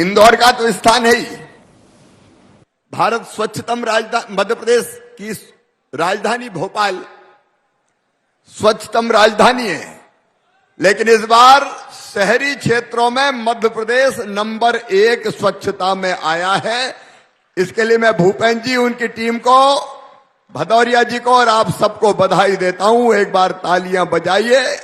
इंदौर का तो स्थान है ही। भारत स्वच्छतम राजधानी, मध्य प्रदेश की राजधानी भोपाल स्वच्छतम राजधानी है, लेकिन इस बार शहरी क्षेत्रों में मध्य प्रदेश नंबर 1 स्वच्छता में आया है। इसके लिए मैं भूपेंद्र जी, उनकी टीम को, भदौरिया जी को और आप सबको बधाई देता हूं। एक बार तालियां बजाइए।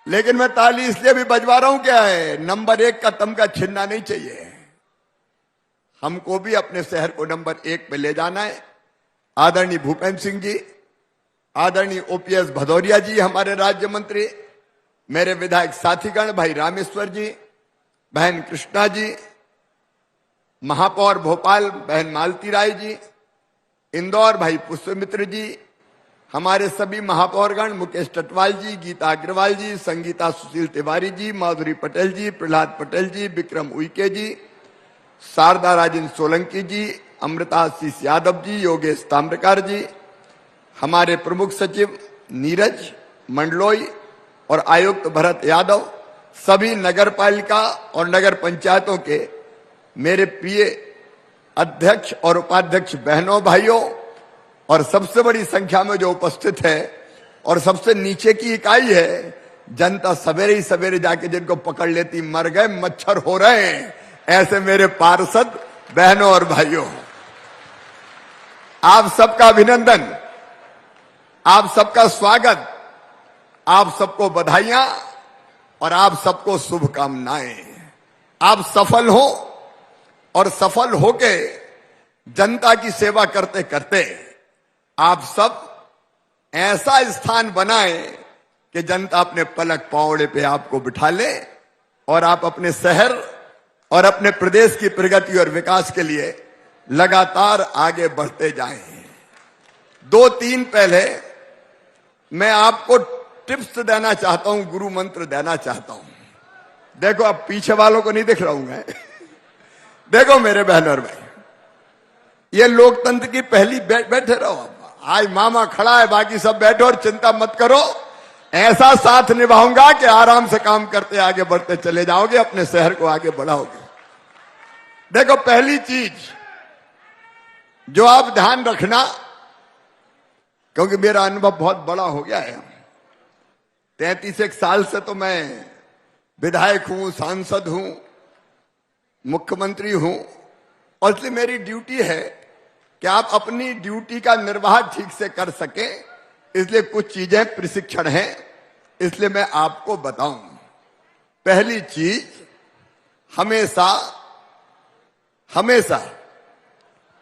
लेकिन मैं ताली इसलिए भी बजवा रहा हूं, क्या है, नंबर 1 का तमगा छीनना नहीं चाहिए। हमको भी अपने शहर को नंबर 1 पे ले जाना है। आदरणीय भूपेंद्र सिंह जी, आदरणीय ओपीएस भदौरिया जी, हमारे राज्य मंत्री, मेरे विधायक साथीगण, भाई रामेश्वर जी, बहन कृष्णा जी, महापौर भोपाल बहन मालती राय जी, इंदौर भाई पुष्पमित्र जी, हमारे सभी महापौरगण, मुकेश टटवाल जी, गीता अग्रवाल जी, संगीता सुशील तिवारी जी, माधुरी पटेल जी, प्रहलाद पटेल जी, विक्रम उइके जी, शारदा राजेंद्र सोलंकी जी, अमृता आशीष यादव जी, योगेश ताम्रकार जी, हमारे प्रमुख सचिव नीरज मंडलोई और आयुक्त भरत यादव, सभी नगर पालिका और नगर पंचायतों के मेरे प्रिय अध्यक्ष और उपाध्यक्ष बहनों भाइयों, और सबसे बड़ी संख्या में जो उपस्थित है और सबसे नीचे की इकाई है, जनता सवेरे ही सवेरे जाके जिनको पकड़ लेती, मर गए, मच्छर हो रहे हैं, ऐसे मेरे पार्षद बहनों और भाइयों, आप सबका अभिनंदन, आप सबका स्वागत, आप सबको बधाइयां और आप सबको शुभकामनाएं। आप सफल हो और सफल होके जनता की सेवा करते करते आप सब ऐसा स्थान बनाएं कि जनता अपने पलक पावड़े पे आपको बिठा ले और आप अपने शहर और अपने प्रदेश की प्रगति और विकास के लिए लगातार आगे बढ़ते जाएं। 2-3 पहले मैं आपको टिप्स देना चाहता हूं, गुरु मंत्र देना चाहता हूं। देखो, अब पीछे वालों को नहीं दिख रहा हूं मैं। देखो मेरे बहन और भाई, ये लोकतंत्र की पहली बैठे रहो। आज मामा खड़ा है, बाकी सब बैठो और चिंता मत करो। ऐसा साथ निभाऊंगा कि आराम से काम करते आगे बढ़ते चले जाओगे, अपने शहर को आगे बढ़ाओगे। देखो, पहली चीज जो आप ध्यान रखना, क्योंकि मेरा अनुभव बहुत बड़ा हो गया है, 33 साल से तो मैं विधायक हूं, सांसद हूं, मुख्यमंत्री हूं, और इसलिए मेरी ड्यूटी है कि आप अपनी ड्यूटी का निर्वाह ठीक से कर सके। इसलिए कुछ चीजें प्रशिक्षण हैं, इसलिए मैं आपको बताऊं। पहली चीज, हमेशा हमेशा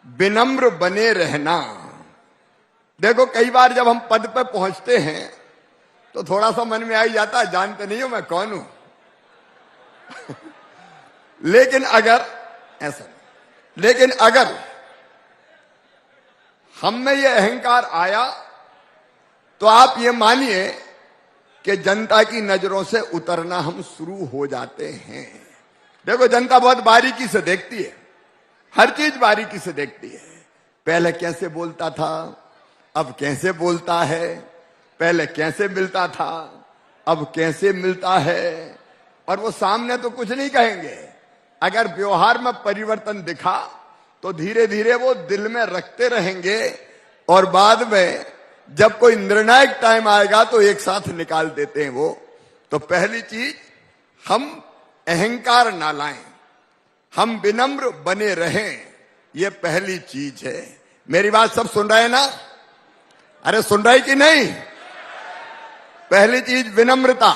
विनम्र बने रहना। देखो, कई बार जब हम पद पे पहुंचते हैं तो थोड़ा सा मन में आ ही जाता है, जानते नहीं हो मैं कौन हूं। लेकिन अगर हम में ये अहंकार आया तो आप ये मानिए कि जनता की नजरों से उतरना हम शुरू हो जाते हैं। देखो, जनता बहुत बारीकी से देखती है, हर चीज बारीकी से देखती है। पहले कैसे बोलता था, अब कैसे बोलता है, पहले कैसे मिलता था, अब कैसे मिलता है, और वो सामने तो कुछ नहीं कहेंगे। अगर व्यवहार में परिवर्तन दिखा तो धीरे धीरे वो दिल में रखते रहेंगे, और बाद में जब कोई निर्णायक टाइम आएगा तो एक साथ निकाल देते हैं वो। तो पहली चीज, हम अहंकार ना लाएं, हम विनम्र बने रहें, ये पहली चीज है। मेरी बात सब सुन रहे हैं ना? अरे सुन रहे कि नहीं? पहली चीज विनम्रता।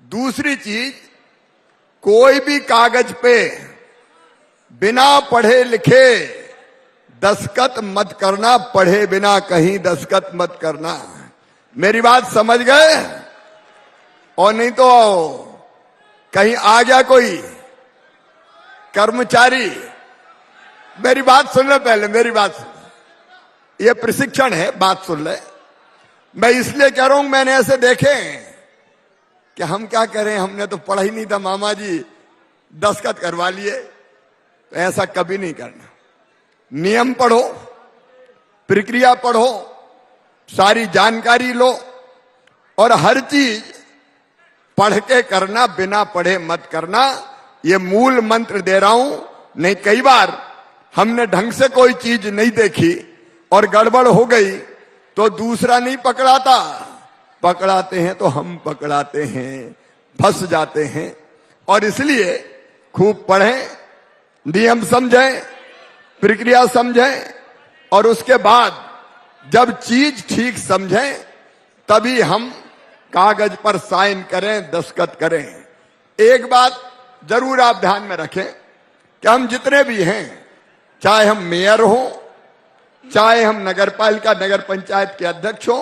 दूसरी चीज, कोई भी कागज पे बिना पढ़े लिखे दस्तखत मत करना, पढ़े बिना कहीं दस्तखत मत करना। मेरी बात समझ गए? और नहीं तो कहीं आ गया कोई कर्मचारी, मेरी बात सुन ले, पहले मेरी बात सुन, ये प्रशिक्षण है, बात सुन ले। मैं इसलिए कह रहा हूं, मैंने ऐसे देखे कि हम क्या करें, हमने तो पढ़ा ही नहीं था मामा जी, दस्तखत करवा लिए। तो ऐसा कभी नहीं करना। नियम पढ़ो, प्रक्रिया पढ़ो, सारी जानकारी लो, और हर चीज पढ़ के करना, बिना पढ़े मत करना। ये मूल मंत्र दे रहा हूं। नहीं, कई बार हमने ढंग से कोई चीज नहीं देखी और गड़बड़ हो गई तो दूसरा नहीं पकड़ाता, पकड़ाते हैं तो हम पकड़ाते हैं, फंस जाते हैं। और इसलिए खूब पढ़ें, नियम समझें, प्रक्रिया समझें, और उसके बाद जब चीज ठीक समझें तभी हम कागज पर साइन करें, दस्तखत करें। एक बात जरूर आप ध्यान में रखें कि हम जितने भी हैं, चाहे हम मेयर हो, चाहे हम नगर पालिका नगर पंचायत के अध्यक्ष हो,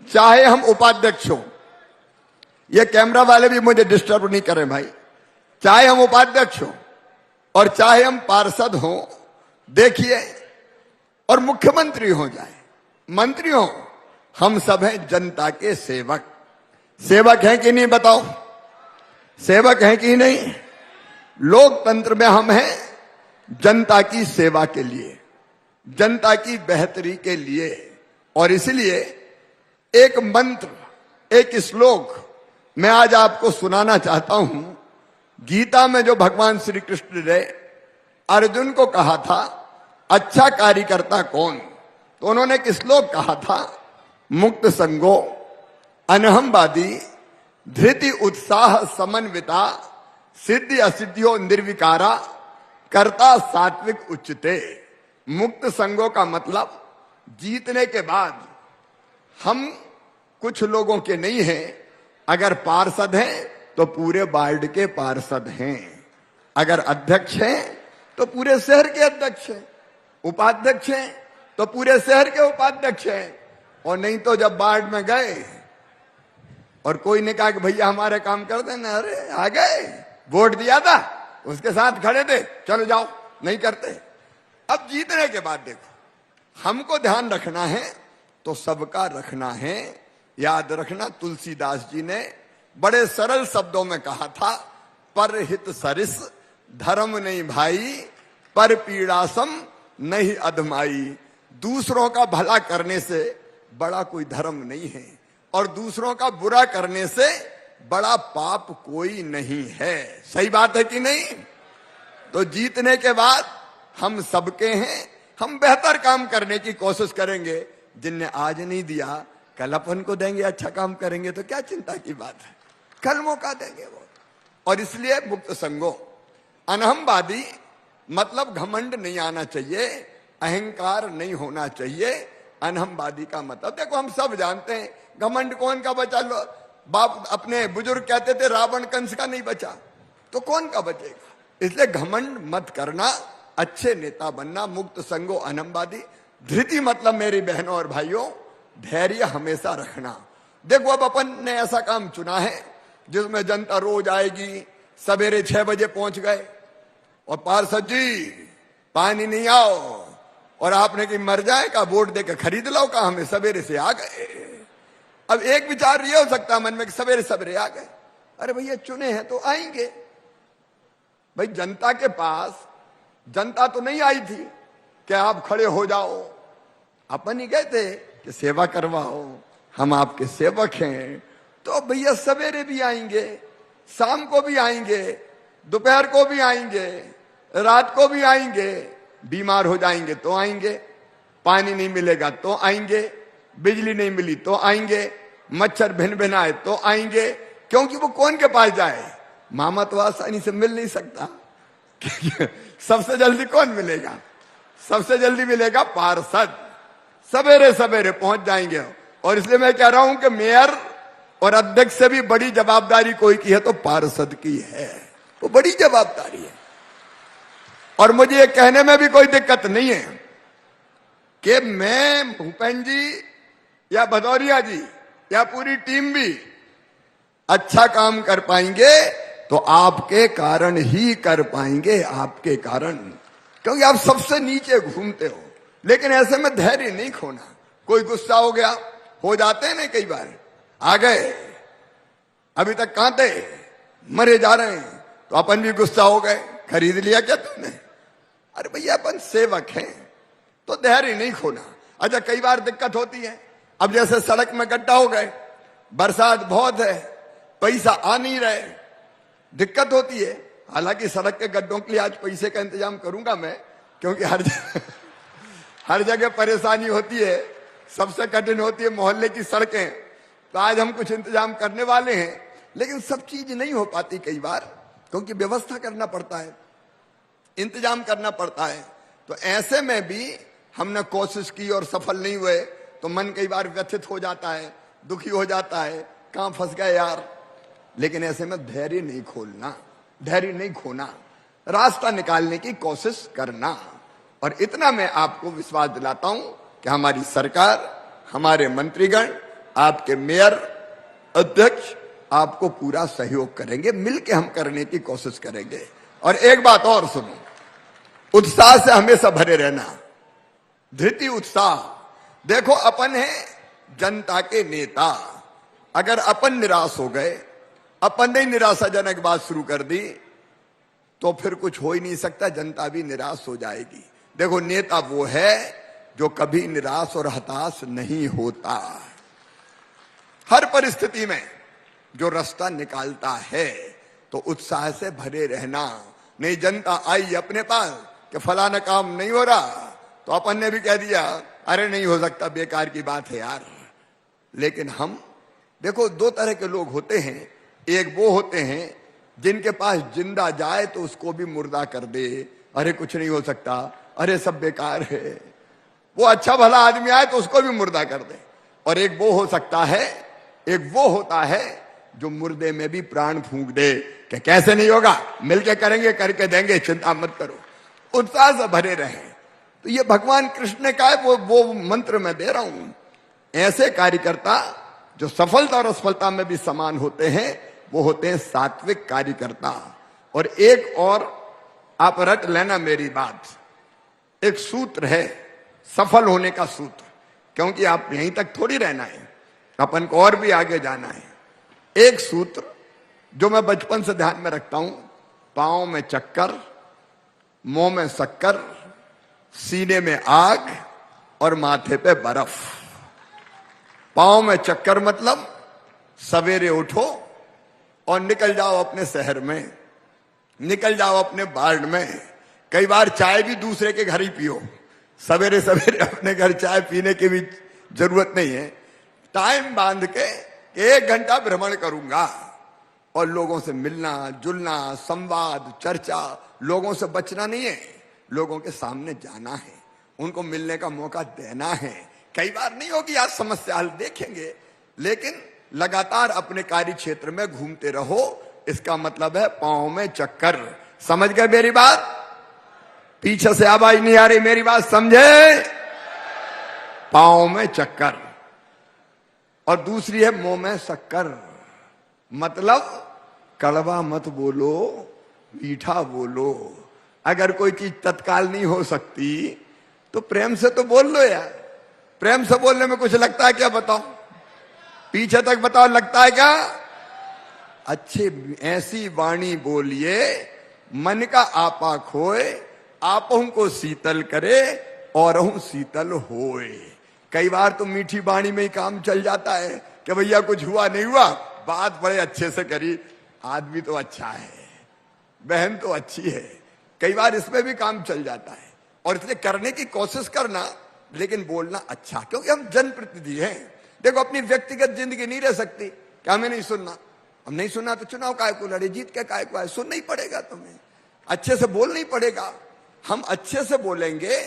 चाहे हम उपाध्यक्ष हो, ये कैमरा वाले भी मुझे डिस्टर्ब नहीं करें भाई, चाहे हम उपाध्यक्ष हो और चाहे हम पार्षद हो, देखिए, और मुख्यमंत्री हो जाए, मंत्री हो, हम सब हैं जनता के सेवक। सेवक हैं कि नहीं बताओ? सेवक हैं कि नहीं? लोकतंत्र में हम हैं जनता की सेवा के लिए, जनता की बेहतरी के लिए। और इसलिए एक मंत्र, एक श्लोक मैं आज आपको सुनाना चाहता हूं। गीता में जो भगवान श्री कृष्ण ने अर्जुन को कहा था, अच्छा कार्यकर्ता कौन, तो उन्होंने एक श्लोक कहा था, मुक्त संगो अनहमवादी धृति उत्साह समन्विता सिद्धि असिद्धियों निर्विकारा कर्ता सात्विक उच्चते। मुक्त संगों का मतलब जीतने के बाद हम कुछ लोगों के नहीं हैं। अगर पार्षद हैं तो पूरे वार्ड के पार्षद हैं, अगर अध्यक्ष हैं तो पूरे शहर के अध्यक्ष हैं, उपाध्यक्ष हैं तो पूरे शहर के उपाध्यक्ष हैं। और नहीं तो जब वार्ड में गए और कोई ने कहा कि भैया हमारे काम कर देना, अरे आ गए, वोट दिया था, उसके साथ खड़े थे, चलो जाओ, नहीं करते। अब जीतने के बाद देखो, हमको ध्यान रखना है तो सबका रखना है। याद रखना, तुलसीदास जी ने बड़े सरल शब्दों में कहा था, पर हित सरिस धर्म नहीं भाई, पर पीड़ासम नहीं अधमाई। दूसरों का भला करने से बड़ा कोई धर्म नहीं है और दूसरों का बुरा करने से बड़ा पाप कोई नहीं है। सही बात है कि नहीं? तो जीतने के बाद हम सबके हैं, हम बेहतर काम करने की कोशिश करेंगे। जिनने आज नहीं दिया कल अपन को देंगे, अच्छा काम करेंगे तो क्या चिंता की बात है, कल मौका देंगे वो। और इसलिए मुक्त संगो अनहमवादी मतलब घमंड नहीं आना चाहिए, अहंकार नहीं होना चाहिए। अनहमवादी का मतलब देखो, हम सब जानते हैं घमंड कौन का बचा। लो बाप अपने बुजुर्ग कहते थे रावण कंस का नहीं बचा, तो कौन का बचेगा? इसलिए घमंड मत करना, अच्छे नेता बनना। मुक्त संगो अनहमवादी। धृति मतलब मेरी बहनों और भाइयों, धैर्य हमेशा रखना। देखो अब अपन ने ऐसा काम चुना है जिसमें जनता रोज आएगी, सवेरे 6 बजे पहुंच गए और पार्षद जी पानी नहीं आओ, और आपने कि मर जाए का वोट देकर खरीद लो का, हमें सवेरे से आ गए। अब एक विचार ये हो सकता है मन में कि सवेरे सवेरे आ गए, अरे भैया चुने हैं तो आएंगे। भाई जनता के पास जनता तो नहीं आई थी कि आप खड़े हो जाओ, अपन ही गए थे कि सेवा करवाओ, हम आपके सेवक हैं। तो भैया सवेरे भी आएंगे, शाम को भी आएंगे, दोपहर को भी आएंगे, रात को भी आएंगे। बीमार हो जाएंगे तो आएंगे, पानी नहीं मिलेगा तो आएंगे, बिजली नहीं मिली तो आएंगे, मच्छर भिन भिनाए तो आएंगे। क्योंकि वो कौन के पास जाए, मामा तो आसानी से मिल नहीं सकता। सबसे जल्दी कौन मिलेगा? सबसे जल्दी मिलेगा पार्षद। सवेरे सवेरे पहुंच जाएंगे। और इसलिए मैं कह रहा हूं कि मेयर और अध्यक्ष से भी बड़ी जवाबदारी कोई की है तो पार्षद की है, वो बड़ी जवाबदारी है। और मुझे ये कहने में भी कोई दिक्कत नहीं है कि मैं भूपेन जी या भदौरिया जी या पूरी टीम भी अच्छा काम कर पाएंगे तो आपके कारण ही कर पाएंगे, आपके कारण, क्योंकि आप सबसे नीचे घूमते हो। लेकिन ऐसे में धैर्य नहीं खोना। कोई गुस्सा हो गया, हो जाते हैं ना कई बार, आ गए अभी तक कहां थे, मरे जा रहे हैं, तो अपन भी गुस्सा हो गए, खरीद लिया क्या तुमने? अरे भैया अपन सेवक हैं तो धैर्य नहीं खोना। अच्छा कई बार दिक्कत होती है, अब जैसे सड़क में गड्ढा हो गए, बरसात बहुत है, पैसा आ नहीं रहे, दिक्कत होती है। हालांकि सड़क के गड्ढों के लिए आज पैसे का इंतजाम करूंगा मैं, क्योंकि हर जगह परेशानी होती है। सबसे कठिन होती है मोहल्ले की सड़कें, तो आज हम कुछ इंतजाम करने वाले हैं। लेकिन सब चीज नहीं हो पाती कई बार, क्योंकि व्यवस्था करना पड़ता है, इंतजाम करना पड़ता है। तो ऐसे में भी हमने कोशिश की और सफल नहीं हुए, तो मन कई बार व्यथित हो जाता है, दुखी हो जाता है, कहां फंस गए यार। लेकिन ऐसे में धैर्य नहीं खोलना, धैर्य नहीं खोना, रास्ता निकालने की कोशिश करना। और इतना मैं आपको विश्वास दिलाता हूं कि हमारी सरकार, हमारे मंत्रीगण, आपके मेयर, अध्यक्ष आपको पूरा सहयोग करेंगे, मिलकर हम करने की कोशिश करेंगे। और एक बात और सुनो, उत्साह से हमेशा भरे रहना, धृति उत्साह। देखो अपन है जनता के नेता, अगर अपन निराश हो गए, अपन ने निराशाजनक बात शुरू कर दी, तो फिर कुछ हो ही नहीं सकता, जनता भी निराश हो जाएगी। देखो नेता वो है जो कभी निराश और हताश नहीं होता, हर परिस्थिति में जो रास्ता निकालता है। तो उत्साह से भरे रहना। नहीं जनता आई अपने पास कि फलाना काम नहीं हो रहा, तो अपन ने भी कह दिया अरे नहीं हो सकता, बेकार की बात है यार। लेकिन हम देखो, दो तरह के लोग होते हैं। एक वो होते हैं जिनके पास जिंदा जाए तो उसको भी मुर्दा कर दे, अरे कुछ नहीं हो सकता, अरे सब बेकार है। वो अच्छा भला आदमी आए तो उसको भी मुर्दा कर दे। और एक वो हो सकता है, एक वो होता है जो मुर्दे में भी प्राण फूंक दे कि कैसे नहीं होगा, मिलके करेंगे, करके देंगे, चिंता मत करो। उत्साह से भरे रहें। तो ये भगवान कृष्ण ने कहा है, वो मंत्र मैं दे रहा हूं। ऐसे कार्यकर्ता जो सफलता और असफलता में भी समान होते हैं, वो होते हैं सात्विक कार्यकर्ता। और एक और आप रट लेना मेरी बात, एक सूत्र है सफल होने का सूत्र, क्योंकि आप यहीं तक थोड़ी रहना है, अपन को और भी आगे जाना है। एक सूत्र जो मैं बचपन से ध्यान में रखता हूं, पांव में चक्कर, मुंह में शक्कर, सीने में आग और माथे पे बर्फ। पांव में चक्कर मतलब सवेरे उठो और निकल जाओ अपने शहर में, निकल जाओ अपने वार्ड में। कई बार चाय भी दूसरे के घर ही पियो, सवेरे सवेरे अपने घर चाय पीने की भी जरूरत नहीं है। टाइम बांध के 1 घंटा भ्रमण करूंगा और लोगों से मिलना जुलना, संवाद, चर्चा, लोगों से बचना नहीं है, लोगों के सामने जाना है, उनको मिलने का मौका देना है। कई बार नहीं होगी आज समस्या हल देखेंगे, लेकिन लगातार अपने कार्य क्षेत्र में घूमते रहो। इसका मतलब है पांव में चक्कर। समझ गए मेरी बात? पीछे से आवाज नहीं आ रही, मेरी बात समझे? पांव में चक्कर। और दूसरी है मुंह में शक्कर, मतलब कड़वा मत बोलो, मीठा बोलो। अगर कोई चीज तत्काल नहीं हो सकती तो प्रेम से तो बोल लो यार। प्रेम से बोलने में कुछ लगता है क्या? बताओ, पीछे तक बताओ, लगता है क्या? अच्छे ऐसी वाणी बोलिए मन का आपा खोए, आपहू को शीतल करे और शीतल होए। कई बार तो मीठी वाणी में ही काम चल जाता है कि भैया कुछ हुआ नहीं हुआ, बात बड़े अच्छे से करी, आदमी तो अच्छा है, बहन तो अच्छी है। कई बार इसमें भी काम चल जाता है। और इसलिए करने की कोशिश करना, लेकिन बोलना अच्छा, क्योंकि हम जनप्रतिनिधि हैं। देखो अपनी व्यक्तिगत जिंदगी नहीं रह सकती कि हमें नहीं सुनना, हम नहीं सुनना तो चुनाव काय को लड़े, जीत के काय को आए, सुनना ही पड़ेगा, तुम्हें अच्छे से बोलना ही पड़ेगा। हम अच्छे से बोलेंगे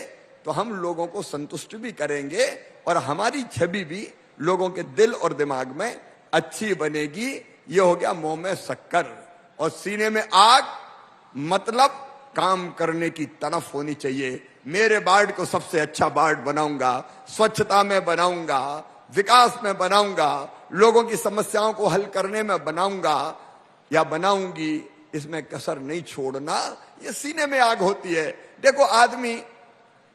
तो हम लोगों को संतुष्ट भी करेंगे और हमारी छवि भी लोगों के दिल और दिमाग में अच्छी बनेगी। ये हो गया मुंह में शक्कर। और सीने में आग मतलब काम करने की तरफ होनी चाहिए। मेरे वार्ड को सबसे अच्छा वार्ड बनाऊंगा, स्वच्छता में बनाऊंगा, विकास में बनाऊंगा, लोगों की समस्याओं को हल करने में बनाऊंगा या बनाऊंगी, इसमें कसर नहीं छोड़ना। ये सीने में आग होती है। देखो आदमी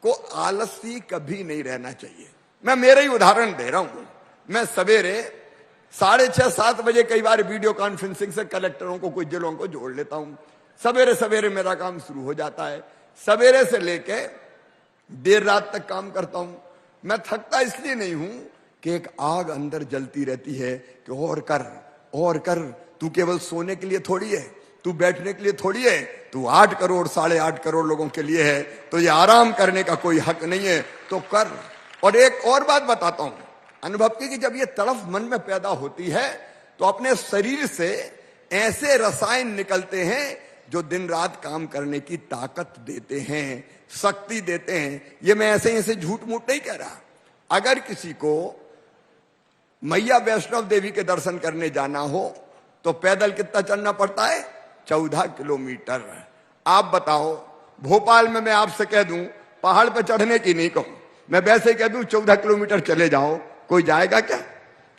को आलसी कभी नहीं रहना चाहिए। मैं मेरा ही उदाहरण दे रहा हूं। मैं सवेरे 6:30-7 बजे कई बार वीडियो कॉन्फ्रेंसिंग से कलेक्टरों को, कुछ जिलों को जोड़ लेता हूं। सवेरे सवेरे मेरा काम शुरू हो जाता है। सवेरे से लेके देर रात तक काम करता हूं। मैं थकता इसलिए नहीं हूं कि एक आग अंदर जलती रहती है कि और कर तू केवल सोने के लिए थोड़ी है, तू बैठने के लिए थोड़ी है, तू 8 करोड़ 8.5 करोड़ लोगों के लिए है, तो ये आराम करने का कोई हक नहीं है, तो कर। और एक और बात बताता हूं अनुभव की, कि जब ये तड़फ मन में पैदा होती है तो अपने शरीर से ऐसे रसायन निकलते हैं जो दिन रात काम करने की ताकत देते हैं, शक्ति देते हैं। ये मैं ऐसे ऐसे झूठ मूठ नहीं कह रहा। अगर किसी को मैया वैष्णव देवी के दर्शन करने जाना हो तो पैदल कितना चलना पड़ता है? 14 किलोमीटर। आप बताओ, भोपाल में मैं आपसे कह दूं पहाड़ पर चढ़ने की नहीं कहूं, मैं वैसे ही कह दूं 14 किलोमीटर चले जाओ, कोई जाएगा क्या?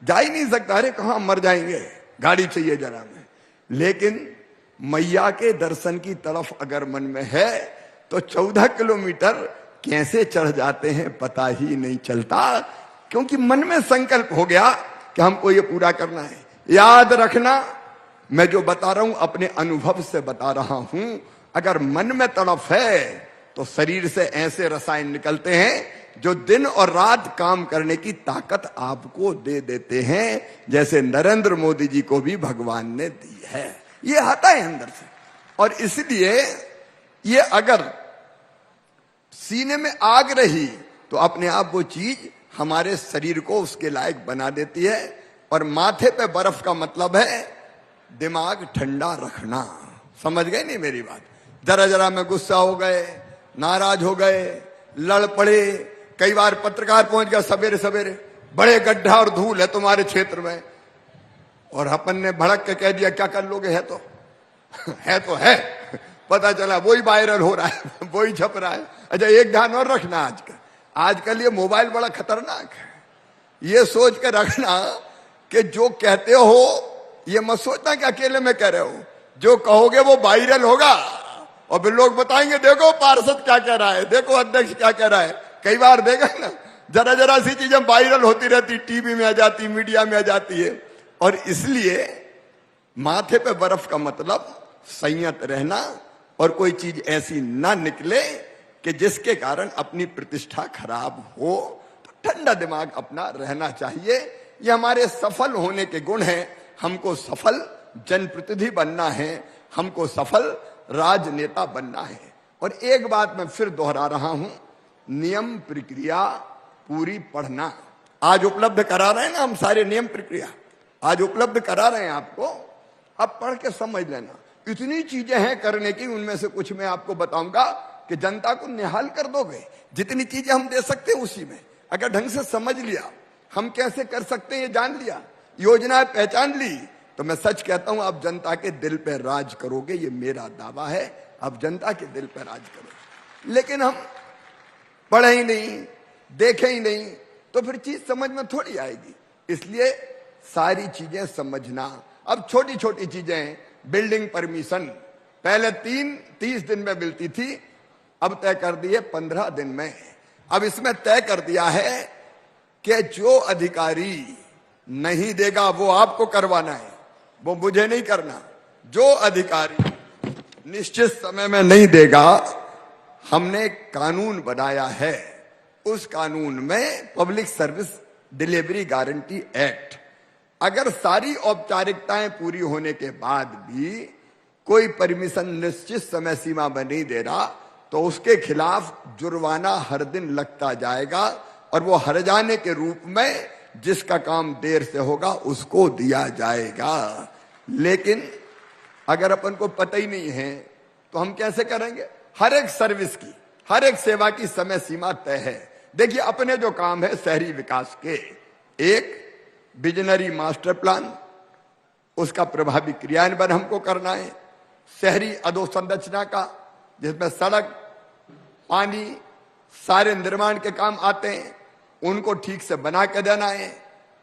जा ही नहीं सकता। अरे कहां मर जाएंगे, गाड़ी चाहिए जरा में। लेकिन मैया के दर्शन की तरफ अगर मन में है तो 14 किलोमीटर कैसे चढ़ जाते हैं पता ही नहीं चलता, क्योंकि मन में संकल्प हो गया कि हमको ये पूरा करना है। याद रखना, मैं जो बता रहा हूं अपने अनुभव से बता रहा हूं। अगर मन में तड़फ है तो शरीर से ऐसे रसायन निकलते हैं जो दिन और रात काम करने की ताकत आपको दे देते हैं, जैसे नरेंद्र मोदी जी को भी भगवान ने दी है। ये आता है अंदर से। और इसलिए ये अगर सीने में आग रही तो अपने आप वो चीज हमारे शरीर को उसके लायक बना देती है। और माथे पे बर्फ का मतलब है दिमाग ठंडा रखना। समझ गए नहीं मेरी बात? जरा जरा में गुस्सा हो गए, नाराज हो गए, लड़ पड़े। कई बार पत्रकार पहुंच गया सवेरे सवेरे, बड़े गड्ढा और धूल है तुम्हारे क्षेत्र में, और अपन ने भड़क के कह दिया क्या कर लोगे, है तो है तो है। पता चला वही वायरल हो रहा है, वही छप रहा है। अच्छा, एक ध्यान और रखना, आजकल ये मोबाइल बड़ा खतरनाक है। ये सोच के रखना कि जो कहते हो ये मत सोचना कि अकेले में कह रहे हो, जो कहोगे वो वायरल होगा और फिर लोग बताएंगे देखो पार्षद क्या कह रहा है, देखो अध्यक्ष क्या कह रहा है। कई बार देखा ना, जरा जरा सी चीजें वायरल होती रहती, टीवी में आ जाती, मीडिया में आ जाती है। और इसलिए माथे पे बर्फ का मतलब संयत रहना, और कोई चीज ऐसी ना निकले कि जिसके कारण अपनी प्रतिष्ठा खराब हो। तो ठंडा दिमाग अपना रहना चाहिए। ये हमारे सफल होने के गुण हैं। हमको सफल जनप्रतिनिधि बनना है, हमको सफल राजनेता बनना है। और एक बात मैं फिर दोहरा रहा हूं, नियम प्रक्रिया पूरी पढ़ना। आज उपलब्ध करा रहे हैं ना हम सारे नियम प्रक्रिया, आज उपलब्ध करा रहे हैं आपको। अब पढ़ के समझ लेना। इतनी चीजें हैं करने की, उनमें से कुछ मैं आपको बताऊंगा कि जनता को निहाल कर दोगे। जितनी चीजें हम दे सकते हैं उसी में, अगर ढंग से समझ लिया, हम कैसे कर सकते हैं ये जान लिया, योजनाएं पहचान ली, तो मैं सच कहता हूं आप जनता के दिल पे राज करोगे। ये मेरा दावा है, आप जनता के दिल पे राज करोगे। लेकिन हम पढ़े ही नहीं, देखे ही नहीं, तो फिर चीज समझ में थोड़ी आएगी। इसलिए सारी चीजें समझना। अब छोटी छोटी चीजें, बिल्डिंग परमिशन पहले 30 दिन में मिलती थी, अब तय कर दी है 15 दिन में। अब इसमें तय कर दिया है कि जो अधिकारी नहीं देगा वो आपको करवाना है, वो मुझे नहीं करना। जो अधिकारी निश्चित समय में नहीं देगा, हमने कानून बनाया है। उस कानून में public service delivery guarantee act, अगर सारी औपचारिकताएं पूरी होने के बाद भी कोई परमिशन निश्चित समय सीमा में नहीं दे रहा, तो उसके खिलाफ जुर्माना हर दिन लगता जाएगा, और वो हर जाने के रूप में जिसका काम देर से होगा उसको दिया जाएगा। लेकिन अगर अपन को पता ही नहीं है तो हम कैसे करेंगे? हर एक सर्विस की, हर एक सेवा की समय सीमा तय है। देखिए, अपने जो काम है शहरी विकास के, एक विजनरी मास्टर प्लान, उसका प्रभावी क्रियान्वयन हमको करना है। शहरी अधोसंरचना का, जिसमें सड़क, पानी, सारे निर्माण के काम आते हैं, उनको ठीक से बना के देना है।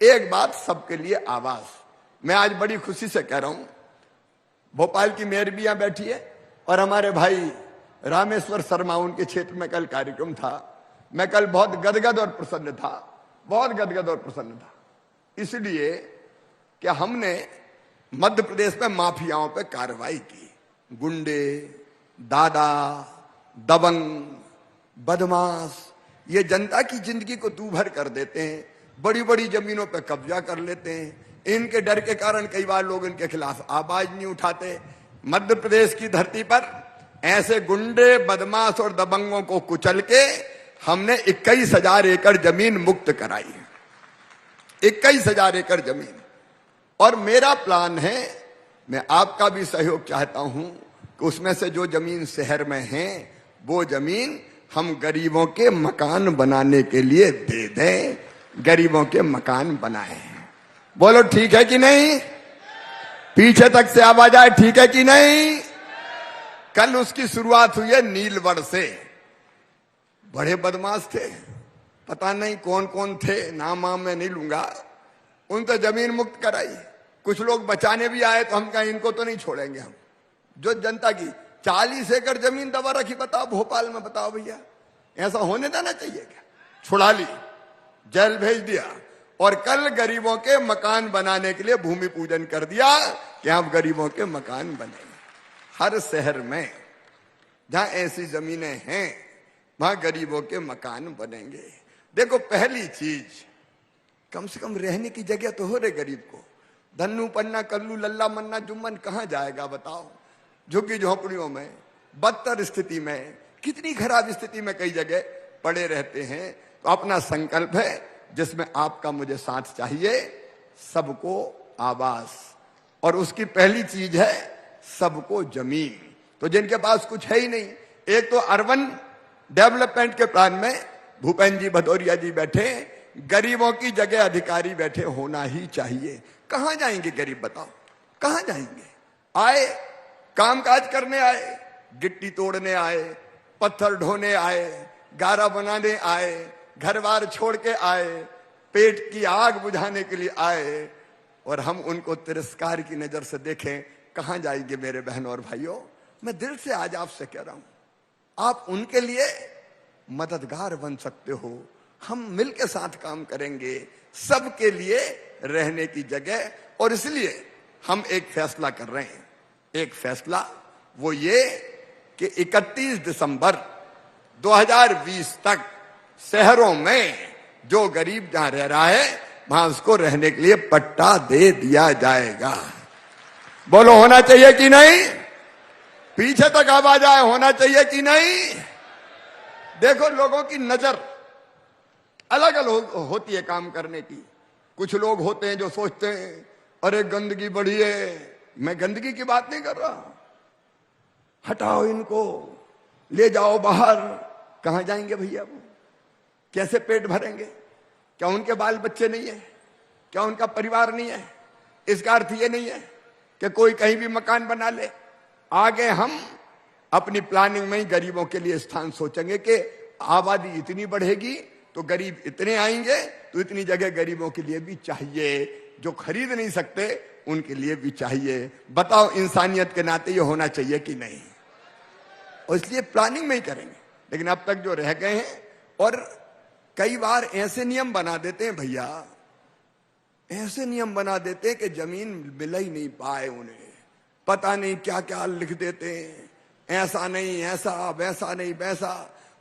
एक बात, सबके लिए आवास। मैं आज बड़ी खुशी से कह रहा हूं, भोपाल की मेयर भी यहां बैठी है, और हमारे भाई रामेश्वर शर्मा, उनके क्षेत्र में कल कार्यक्रम था। मैं कल बहुत गदगद और प्रसन्न था, बहुत गदगद और प्रसन्न था, इसलिए कि हमने मध्य प्रदेश में माफियाओं पे कार्रवाई की। गुंडे, दादा, दबंग, बदमाश, ये जनता की जिंदगी को दूभर कर देते हैं, बड़ी बड़ी जमीनों पे कब्जा कर लेते हैं, इनके डर के कारण कई बार लोग इनके खिलाफ आवाज नहीं उठाते। मध्य प्रदेश की धरती पर ऐसे गुंडे, बदमाश और दबंगों को कुचल के हमने 21,000 एकड़ जमीन मुक्त कराई। 21,000 एकड़ जमीन। और मेरा प्लान है, मैं आपका भी सहयोग चाहता हूं कि उसमें से जो जमीन शहर में है वो जमीन हम गरीबों के मकान बनाने के लिए दे दें, गरीबों के मकान बनाए। बोलो ठीक है कि नहीं? पीछे तक से आवाज आए, ठीक है कि नहीं? कल उसकी शुरुआत हुई है नीलवड़ से। बड़े बदमाश थे, पता नहीं कौन कौन थे, नाम मैं नहीं लूंगा। उन तो जमीन मुक्त कराई। कुछ लोग बचाने भी आए तो हम कहें इनको तो नहीं छोड़ेंगे हम। जो जनता की 40 एकड़ जमीन दबा रखी, बताओ भोपाल में, बताओ भैया, ऐसा होने देना चाहिए क्या? छुड़ा ली, जेल भेज दिया, और कल गरीबों के मकान बनाने के लिए भूमि पूजन कर दिया कि आप गरीबों के मकान बने। हर शहर में जहां ऐसी जमीनें हैं वहां गरीबों के मकान बनेंगे। देखो, पहली चीज, कम से कम रहने की जगह तो हो रे गरीब को। धन्नू पन्ना कल्लू लल्ला मन्ना जुम्मन कहां जाएगा बताओ? झुग्गी झोपड़ियों में, बदतर स्थिति में, कितनी खराब स्थिति में कई जगह पड़े रहते हैं। तो अपना संकल्प है जिसमें आपका मुझे साथ चाहिए, सबको आवास, और उसकी पहली चीज है सबको जमीन। तो जिनके पास कुछ है ही नहीं, एक तो अर्बन डेवलपमेंट के प्लान में भूपेंद्र जी भदौरिया जी बैठे, गरीबों की जगह अधिकारी बैठे होना ही चाहिए। कहां जाएंगे गरीब बताओ? कहां जाएंगे? आए, कामकाज करने आए, गिट्टी तोड़ने आए, पत्थर ढोने आए, गारा बनाने आए, घर बार छोड़ के आए, पेट की आग बुझाने के लिए आए, और हम उनको तिरस्कार की नजर से देखें, कहां जाएंगे मेरे बहनों और भाइयों? मैं दिल से आज आपसे कह रहा हूं, आप उनके लिए मददगार बन सकते हो। हम मिलकर साथ काम करेंगे, सबके लिए रहने की जगह। और इसलिए हम एक फैसला कर रहे हैं। एक फैसला वो ये कि 31 दिसंबर 2020 तक शहरों में जो गरीब जहां रह रहा है वहां उसको रहने के लिए पट्टा दे दिया जाएगा। बोलो होना चाहिए कि नहीं? पीछे तक आवाज आए, होना चाहिए कि नहीं? देखो, लोगों की नजर अलग अलग होती है काम करने की। कुछ लोग होते हैं जो सोचते हैं अरे गंदगी बढ़ी है। मैं गंदगी की बात नहीं कर रहा, हटाओ इनको, ले जाओ बाहर। कहां जाएंगे भैया वो? कैसे पेट भरेंगे? क्या उनके बाल बच्चे नहीं है? क्या उनका परिवार नहीं है? इसका अर्थ ये नहीं है कि कोई कहीं भी मकान बना ले। आगे हम अपनी प्लानिंग में ही गरीबों के लिए स्थान सोचेंगे कि आबादी इतनी बढ़ेगी तो गरीब इतने आएंगे, तो इतनी जगह गरीबों के लिए भी चाहिए। जो खरीद नहीं सकते उनके लिए भी चाहिए। बताओ, इंसानियत के नाते ये होना चाहिए कि नहीं? और इसलिए प्लानिंग में ही करेंगे। लेकिन अब तक जो रह गए हैं, और कई बार ऐसे नियम बना देते हैं भैया, ऐसे नियम बना देते हैं कि जमीन मिल ही नहीं पाए उन्हें, पता नहीं क्या क्या लिख देते हैं, ऐसा नहीं ऐसा, वैसा नहीं वैसा।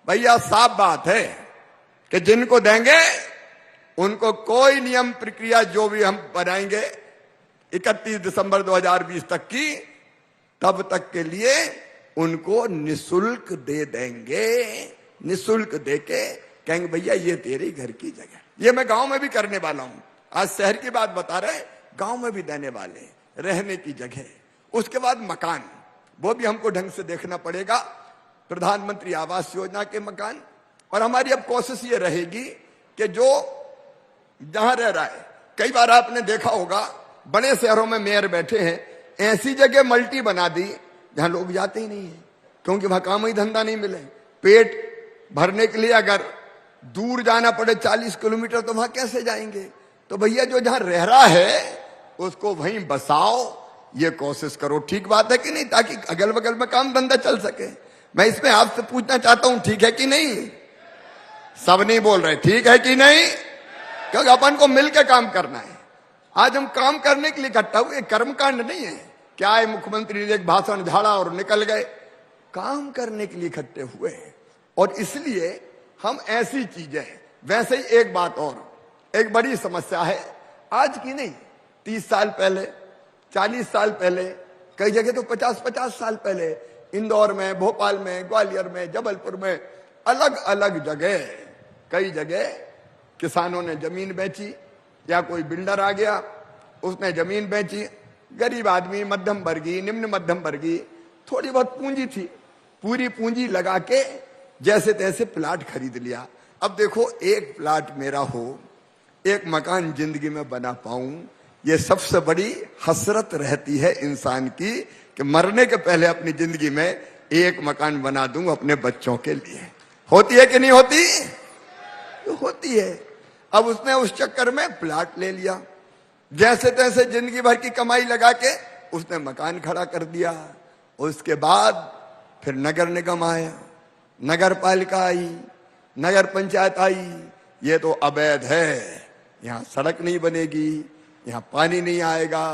भैया साफ बात है कि जिनको देंगे उनको कोई नियम प्रक्रिया जो भी हम बनाएंगे 31 दिसंबर 2020 तक की, तब तक के लिए उनको निशुल्क दे देंगे। निशुल्क देके कहेंगे भैया ये तेरे घर की जगह। ये मैं गांव में भी करने वाला हूं। आज शहर की बात बता रहे, गांव में भी देने वाले रहने की जगह। उसके बाद मकान, वो भी हमको ढंग से देखना पड़ेगा। प्रधानमंत्री आवास योजना के मकान। और हमारी अब कोशिश ये रहेगी कि जो जहां रह रहा है, कई बार आपने देखा होगा बड़े शहरों में मेयर बैठे हैं, ऐसी जगह मल्टी बना दी जहां लोग जाते ही नहीं है, क्योंकि वहां काम ही धंधा नहीं मिले। पेट भरने के लिए अगर दूर जाना पड़े 40 किलोमीटर, तो वहां कैसे जाएंगे? तो भैया जो जहां रह रहा है उसको वहीं बसाओ, ये कोशिश करो। ठीक बात है कि नहीं? ताकि अगल बगल में काम धंधा चल सके। मैं इसमें आपसे पूछना चाहता हूं, ठीक है कि नहीं? सब नहीं बोल रहे, ठीक है कि नहीं? क्योंकि अपन को मिलकर काम करना है। आज हम काम करने के लिए इकट्ठा हुए, कर्मकांड नहीं है। क्या है, मुख्यमंत्री ने एक भाषण झाड़ा और निकल गए? काम करने के लिए इकट्ठे हुए हैं। और इसलिए हम ऐसी चीजें, वैसे ही एक बात और, एक बड़ी समस्या है आज की नहीं, 30 साल पहले, 40 साल पहले, कई जगह तो 50-50 साल पहले, इंदौर में, भोपाल में, ग्वालियर में, जबलपुर में, अलग अलग जगह, कई जगह किसानों ने जमीन बेची, या कोई बिल्डर आ गया उसने जमीन बेची। गरीब आदमी, मध्यम वर्गीय, निम्न मध्यम वर्गीय, थोड़ी बहुत पूंजी थी, पूरी पूंजी लगा के जैसे तैसे प्लाट खरीद लिया। अब देखो, एक प्लाट मेरा हो, एक मकान जिंदगी में बना पाऊं, ये सबसे बड़ी हसरत रहती है इंसान की कि मरने के पहले अपनी जिंदगी में एक मकान बना दूं अपने बच्चों के लिए। होती है कि नहीं होती? तो होती है। अब उसने उस चक्कर में प्लाट ले लिया, जैसे तैसे जिंदगी भर की कमाई लगा के उसने मकान खड़ा कर दिया। उसके बाद फिर नगर निगम आया, नगर पालिका आई, नगर पंचायत आई, ये तो अवैध है, यहां सड़क नहीं बनेगी, यहां पानी नहीं आएगा,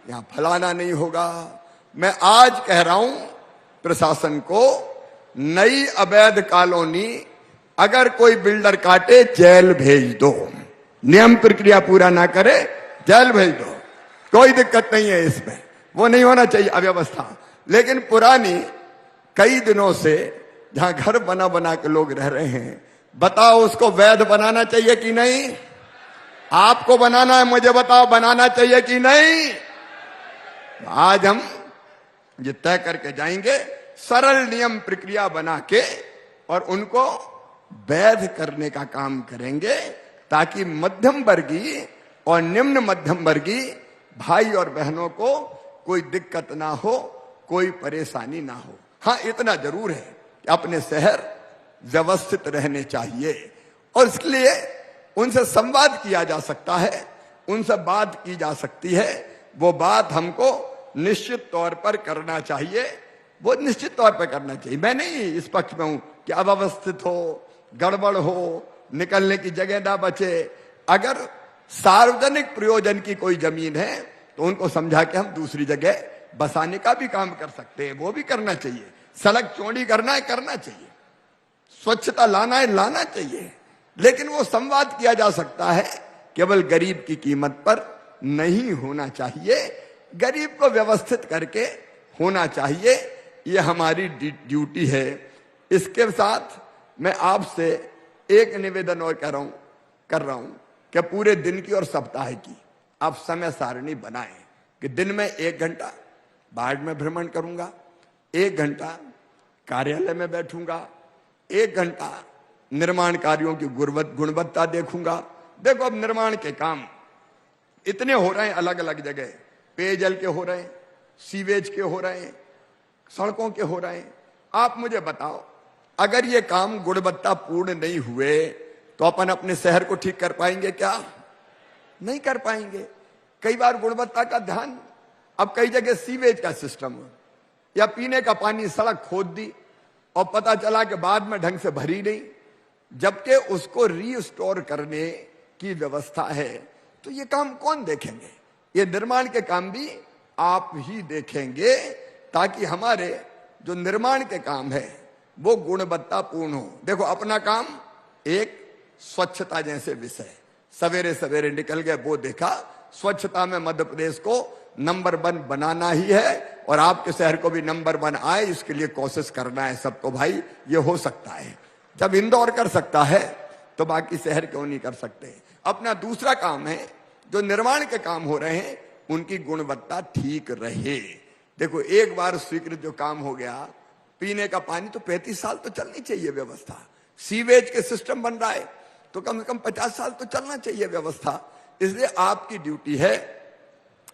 यहां फलाना नहीं होगा। मैं आज कह रहा हूं प्रशासन को, नई अवैध कॉलोनी अगर कोई बिल्डर काटे, जेल भेज दो। नियम प्रक्रिया पूरा ना करे, जेल भेज दो, कोई दिक्कत नहीं है इसमें, वो नहीं होना चाहिए अव्यवस्था। लेकिन पुरानी कई दिनों से जहां घर बना बना के लोग रह रहे हैं, बताओ उसको वैध बनाना चाहिए कि नहीं? आपको बनाना है, मुझे बताओ बनाना चाहिए कि नहीं? आज हम ये तय करके जाएंगे, सरल नियम प्रक्रिया बना के, और उनको वैध करने का काम करेंगे, ताकि मध्यम वर्गीय और निम्न मध्यम वर्गीय भाई और बहनों को कोई दिक्कत ना हो, कोई परेशानी ना हो। हाँ, इतना जरूर है कि अपने शहर व्यवस्थित रहने चाहिए, और इसके लिए उनसे संवाद किया जा सकता है, उनसे बात की जा सकती है। वो बात हमको निश्चित तौर पर करना चाहिए, वो निश्चित तौर पर करना चाहिए। मैं नहीं इस पक्ष में हूं कि अव्यवस्थित हो, गड़बड़ हो, निकलने की जगह ना बचे। अगर सार्वजनिक प्रयोजन की कोई जमीन है तो उनको समझा के हम दूसरी जगह बसाने का भी काम कर सकते हैं, वो भी करना चाहिए। सड़क चौड़ी करना है, करना चाहिए, स्वच्छता लाना है, लाना चाहिए, लेकिन वो संवाद किया जा सकता है, केवल गरीब की कीमत पर नहीं होना चाहिए। गरीब को व्यवस्थित करके होना चाहिए, ये हमारी ड्यूटी है। इसके साथ मैं आपसे एक निवेदन और कर रहा हूं कि पूरे दिन की और सप्ताह की आप समय सारणी बनाएं कि दिन में 1 घंटा वार्ड में भ्रमण करूंगा, 1 घंटा कार्यालय में बैठूंगा, 1 घंटा निर्माण कार्यों की गुणवत्ता देखूंगा। देखो, अब निर्माण के काम इतने हो रहे हैं, अलग अलग जगह पेयजल के हो रहे हैं, सीवेज के हो रहे हैं, सड़कों के हो रहे हैं। आप मुझे बताओ, अगर ये काम गुणवत्ता पूर्ण नहीं हुए तो अपन अपने शहर को ठीक कर पाएंगे क्या? नहीं कर पाएंगे। कई बार गुणवत्ता का ध्यान, अब कई जगह सीवेज का सिस्टम या पीने का पानी सड़क खोद दी और पता चला कि बाद में ढंग से भरी नहीं, जबकि उसको रीस्टोर करने की व्यवस्था है। तो ये काम कौन देखेंगे? ये निर्माण के काम भी आप ही देखेंगे, ताकि हमारे जो निर्माण के काम है वो गुणवत्ता पूर्ण हो। देखो, अपना काम एक स्वच्छता जैसे विषय, सवेरे सवेरे निकल गए, वो देखा, स्वच्छता में मध्य प्रदेश को नंबर 1 बनाना ही है, और आपके शहर को भी नंबर 1 आए, इसके लिए कोशिश करना है सबको। भाई, ये हो सकता है, जब इंदौर कर सकता है तो बाकी शहर क्यों नहीं कर सकते? अपना दूसरा काम है, जो निर्माण के काम हो रहे हैं उनकी गुणवत्ता ठीक रहे। देखो, एक बार स्वीकृत जो काम हो गया, पीने का पानी, तो 35 साल तो चलनी चाहिए व्यवस्था। सीवेज के सिस्टम बन रहा है तो कम से कम 50 साल तो चलना चाहिए व्यवस्था। इसलिए आपकी ड्यूटी है,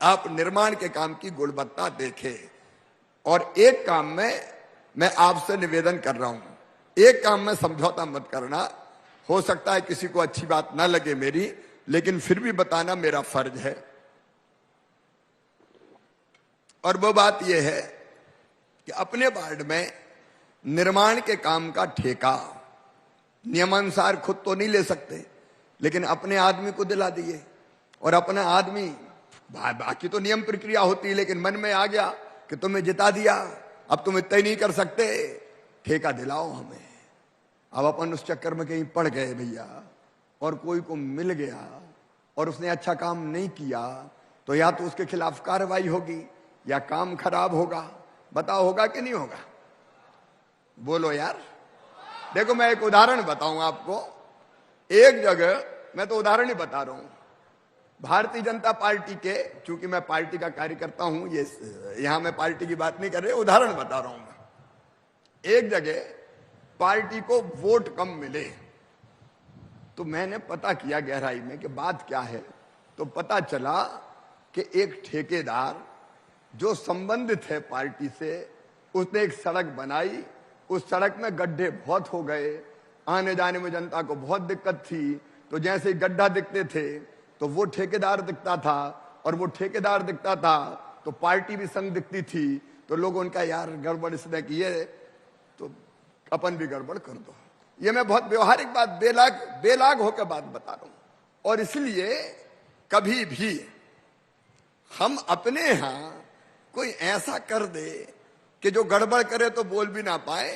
आप निर्माण के काम की गुणवत्ता देखें। और एक काम में मैं आपसे निवेदन कर रहा हूं, एक काम में समझौता मत करना। हो सकता है किसी को अच्छी बात ना लगे मेरी, लेकिन फिर भी बताना मेरा फर्ज है। और वो बात यह है कि अपने वार्ड में निर्माण के काम का ठेका नियमानुसार खुद तो नहीं ले सकते, लेकिन अपने आदमी को दिला दिए, और अपना आदमी, बाकी तो नियम प्रक्रिया होती है, लेकिन मन में आ गया कि तुम्हें जिता दिया, अब तुम इतना ही नहीं कर सकते, ठेका दिलाओ हमें। अब अपन उस चक्कर में कहीं पड़ गए भैया, और कोई को मिल गया और उसने अच्छा काम नहीं किया, तो या तो उसके खिलाफ कार्रवाई होगी या काम खराब होगा। बताओ होगा कि नहीं होगा? बोलो यार। देखो मैं एक उदाहरण बताऊं आपको। एक जगह, मैं तो उदाहरण ही बता रहा हूं, भारतीय जनता पार्टी के, चूंकि मैं पार्टी का कार्यकर्ता हूं, ये यहां मैं पार्टी की बात नहीं कर रहे, उदाहरण बता रहा हूं मैं। एक जगह पार्टी को वोट कम मिले, तो मैंने पता किया गहराई में कि बात क्या है। तो पता चला कि एक ठेकेदार जो संबंधित है पार्टी से, उसने एक सड़क बनाई। उस सड़क में गड्ढे बहुत हो गए, आने जाने में जनता को बहुत दिक्कत थी। तो जैसे ही गड्ढा दिखते थे तो वो ठेकेदार दिखता था, और वो ठेकेदार दिखता था तो पार्टी भी संग दिखती थी। तो लोग उनका, यार गड़बड़ इसने की है तो अपन भी गड़बड़ कर दो। ये मैं बहुत व्यवहारिक बात, बेलाग होकर बात बता रहा हूं। और इसलिए कभी भी हम अपने यहां कोई ऐसा कर दे कि जो गड़बड़ करे तो बोल भी ना पाए,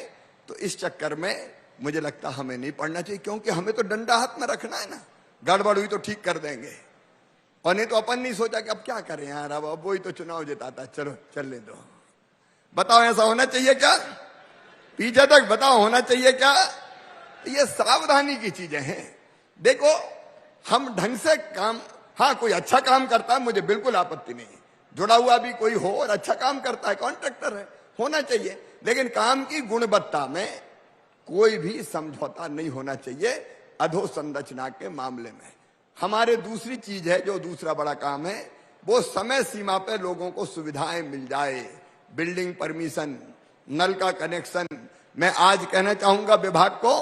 तो इस चक्कर में मुझे लगता हमें नहीं पड़ना चाहिए, क्योंकि हमें तो डंडा हाथ में रखना है ना। गड़बड़ हुई तो ठीक कर देंगे, और नहीं तो अपन नहीं सोचा कि अब क्या करें यार, अब वही तो चुनाव जिताता, चलो चलने दो। बताओ ऐसा होना चाहिए क्या? पीछे तक बताओ होना चाहिए क्या? ये सावधानी की चीजें हैं। देखो हम ढंग से काम, हाँ कोई अच्छा काम करता है मुझे बिल्कुल आपत्ति नहीं, जुड़ा हुआ भी कोई हो और अच्छा काम करता है, कॉन्ट्रैक्टर है, होना चाहिए। लेकिन काम की गुणवत्ता में कोई भी समझौता नहीं होना चाहिए अधोसंरचना के मामले में। हमारे दूसरी चीज है, जो दूसरा बड़ा काम है, वो समय सीमा पे लोगों को सुविधाएं मिल जाए। बिल्डिंग परमिशन, नल का कनेक्शन। मैं आज कहना चाहूंगा विभाग को,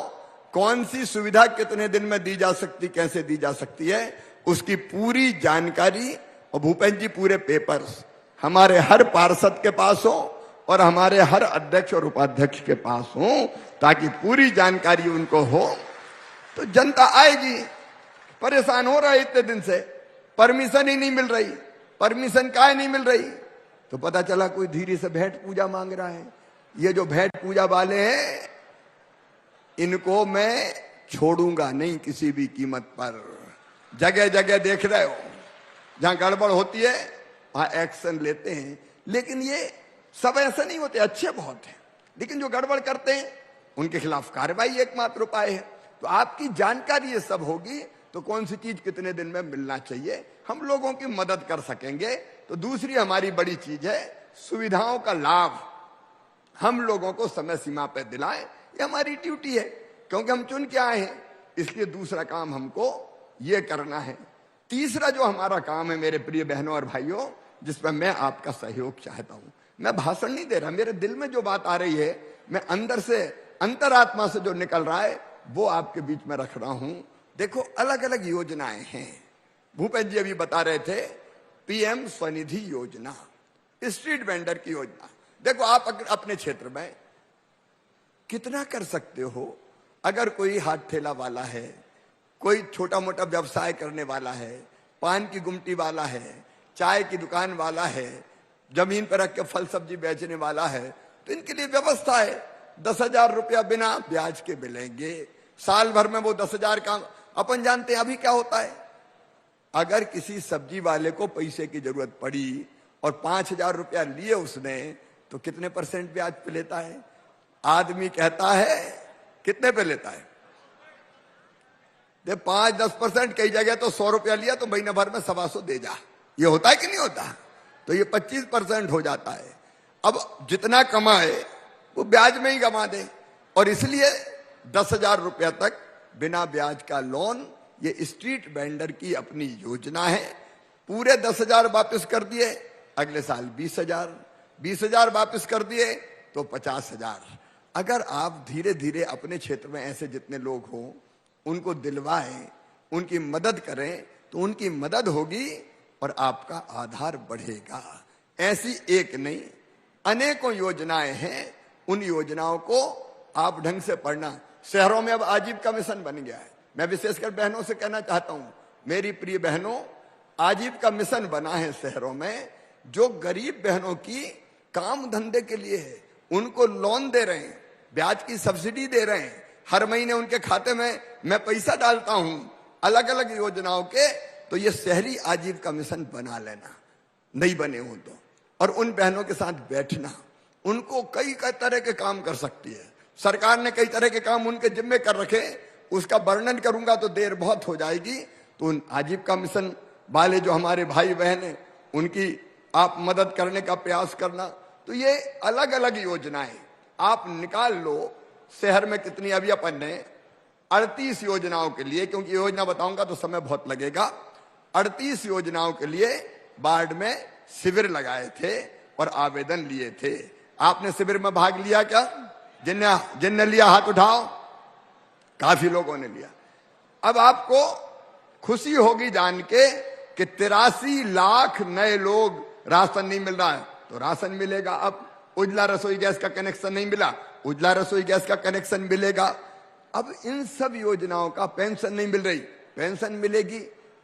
कौन सी सुविधा कितने दिन में दी जा सकती, कैसे दी जा सकती है, उसकी पूरी जानकारी, और भूपेंद्र जी पूरे पेपर्स हमारे हर पार्षद के पास हो और हमारे हर अध्यक्ष और उपाध्यक्ष के पास हो, ताकि पूरी जानकारी उनको हो। तो जनता आएगी। परेशान हो रहा है इतने दिन से, परमिशन ही नहीं मिल रही, परमिशन काहे नहीं मिल रही? तो पता चला कोई धीरे से भेंट पूजा मांग रहा है। ये जो भेंट पूजा वाले हैं, इनको मैं छोड़ूंगा नहीं किसी भी कीमत पर। जगह जगह देख रहे हो, जहां गड़बड़ होती है वहां एक्शन लेते हैं। लेकिन ये सब ऐसे नहीं होते, अच्छे बहुत हैं, लेकिन जो गड़बड़ करते हैं उनके खिलाफ कार्रवाई एकमात्र उपाय है। तो आपकी जानकारी ये सब होगी तो कौन सी चीज कितने दिन में मिलना चाहिए, हम लोगों की मदद कर सकेंगे। तो दूसरी हमारी बड़ी चीज है, सुविधाओं का लाभ हम लोगों को समय सीमा पर दिलाएं। ये हमारी ड्यूटी है, क्योंकि हम चुन के आए हैं, इसलिए दूसरा काम हमको ये करना है। तीसरा जो हमारा काम है मेरे प्रिय बहनों और भाइयों, जिसमें मैं आपका सहयोग चाहता हूं, मैं भाषण नहीं दे रहा, मेरे दिल में जो बात आ रही है, मैं अंदर से, अंतरात्मा से जो निकल रहा है, वो आपके बीच में रख रहा हूं। देखो अलग अलग योजनाएं हैं। भूपेंद्र जी अभी बता रहे थे पीएम स्वनिधि योजना, स्ट्रीट वेंडर की योजना। देखो आप अपने क्षेत्र में कितना कर सकते हो। अगर कोई हाथ ठेला वाला है, कोई छोटा मोटा व्यवसाय करने वाला है, पान की गुमटी वाला है, चाय की दुकान वाला है, जमीन पर रख के फल सब्जी बेचने वाला है, तो इनके लिए व्यवस्था है। 10,000 रुपया बिना ब्याज के मिलेंगे, साल भर में वो 10,000 का। अपन जानते हैं अभी क्या होता है, अगर किसी सब्जी वाले को पैसे की जरूरत पड़ी और 5,000 रुपया लिए उसने, तो कितने % ब्याज पे लेता है? आदमी कहता है कितने पे लेता है? 5-10%, कई जगह तो 100 रुपया लिया तो महीने भर में 125 दे जा। ये होता है कि नहीं होता? तो ये 25% हो जाता है। अब जितना कमाए वो ब्याज में ही कमा दे, और इसलिए 10,000 रुपया तक बिना ब्याज का लोन, ये स्ट्रीट वेंडर की अपनी योजना है। पूरे 10,000 वापस कर दिए, अगले साल 20,000, 20,000 वापस कर दिए तो 50,000। अगर आप धीरे धीरे अपने क्षेत्र में ऐसे जितने लोग हों उनको दिलवाएं, उनकी मदद करें, तो उनकी मदद होगी और आपका आधार बढ़ेगा। ऐसी एक नहीं, अनेकों योजनाएं हैं। उन योजनाओं को आप ढंग से पढ़ना। शहरों में अब आजीविका मिशन बन गया है। मैं विशेषकर बहनों से कहना चाहता हूं, मेरी प्रिय बहनों, आजीविका मिशन बना है शहरों में, जो गरीब बहनों की काम धंधे के लिए है। उनको लोन दे रहे हैं, ब्याज की सब्सिडी दे रहे हैं, हर महीने उनके खाते में मैं पैसा डालता हूं। अलग अलग योजनाओं के तो ये शहरी आजीविका मिशन बना लेना, नहीं बने हो तो, और उन बहनों के साथ बैठना, उनको कई कई तरह के काम कर सकती है सरकार ने, कई तरह के काम उनके जिम्मे कर रखे, उसका वर्णन करूंगा तो देर बहुत हो जाएगी। तो उन आजीविका मिशन वाले जो हमारे भाई बहन हैं उनकी आप मदद करने का प्रयास करना। तो ये अलग अलग योजनाएं आप निकाल लो। शहर में कितनी, अभी अपन ने 38 योजनाओं के लिए, क्योंकि योजना बताऊंगा तो समय बहुत लगेगा, 38 योजनाओं के लिए वार्ड में शिविर लगाए थे और आवेदन लिए थे। आपने शिविर में भाग लिया क्या? जिनने लिया हाथ उठाओ। काफी लोगों ने लिया। अब आपको खुशी होगी जान के कि 83 लाख नए लोग, राशन नहीं मिल रहा है तो राशन मिलेगा। अब उजला रसोई गैस का कनेक्शन नहीं मिला, उजला रसोई गैस का कनेक्शन मिलेगा। अब इन सब योजनाओं का, पेंशन नहीं मिल रही, पेंशन मिलेगी।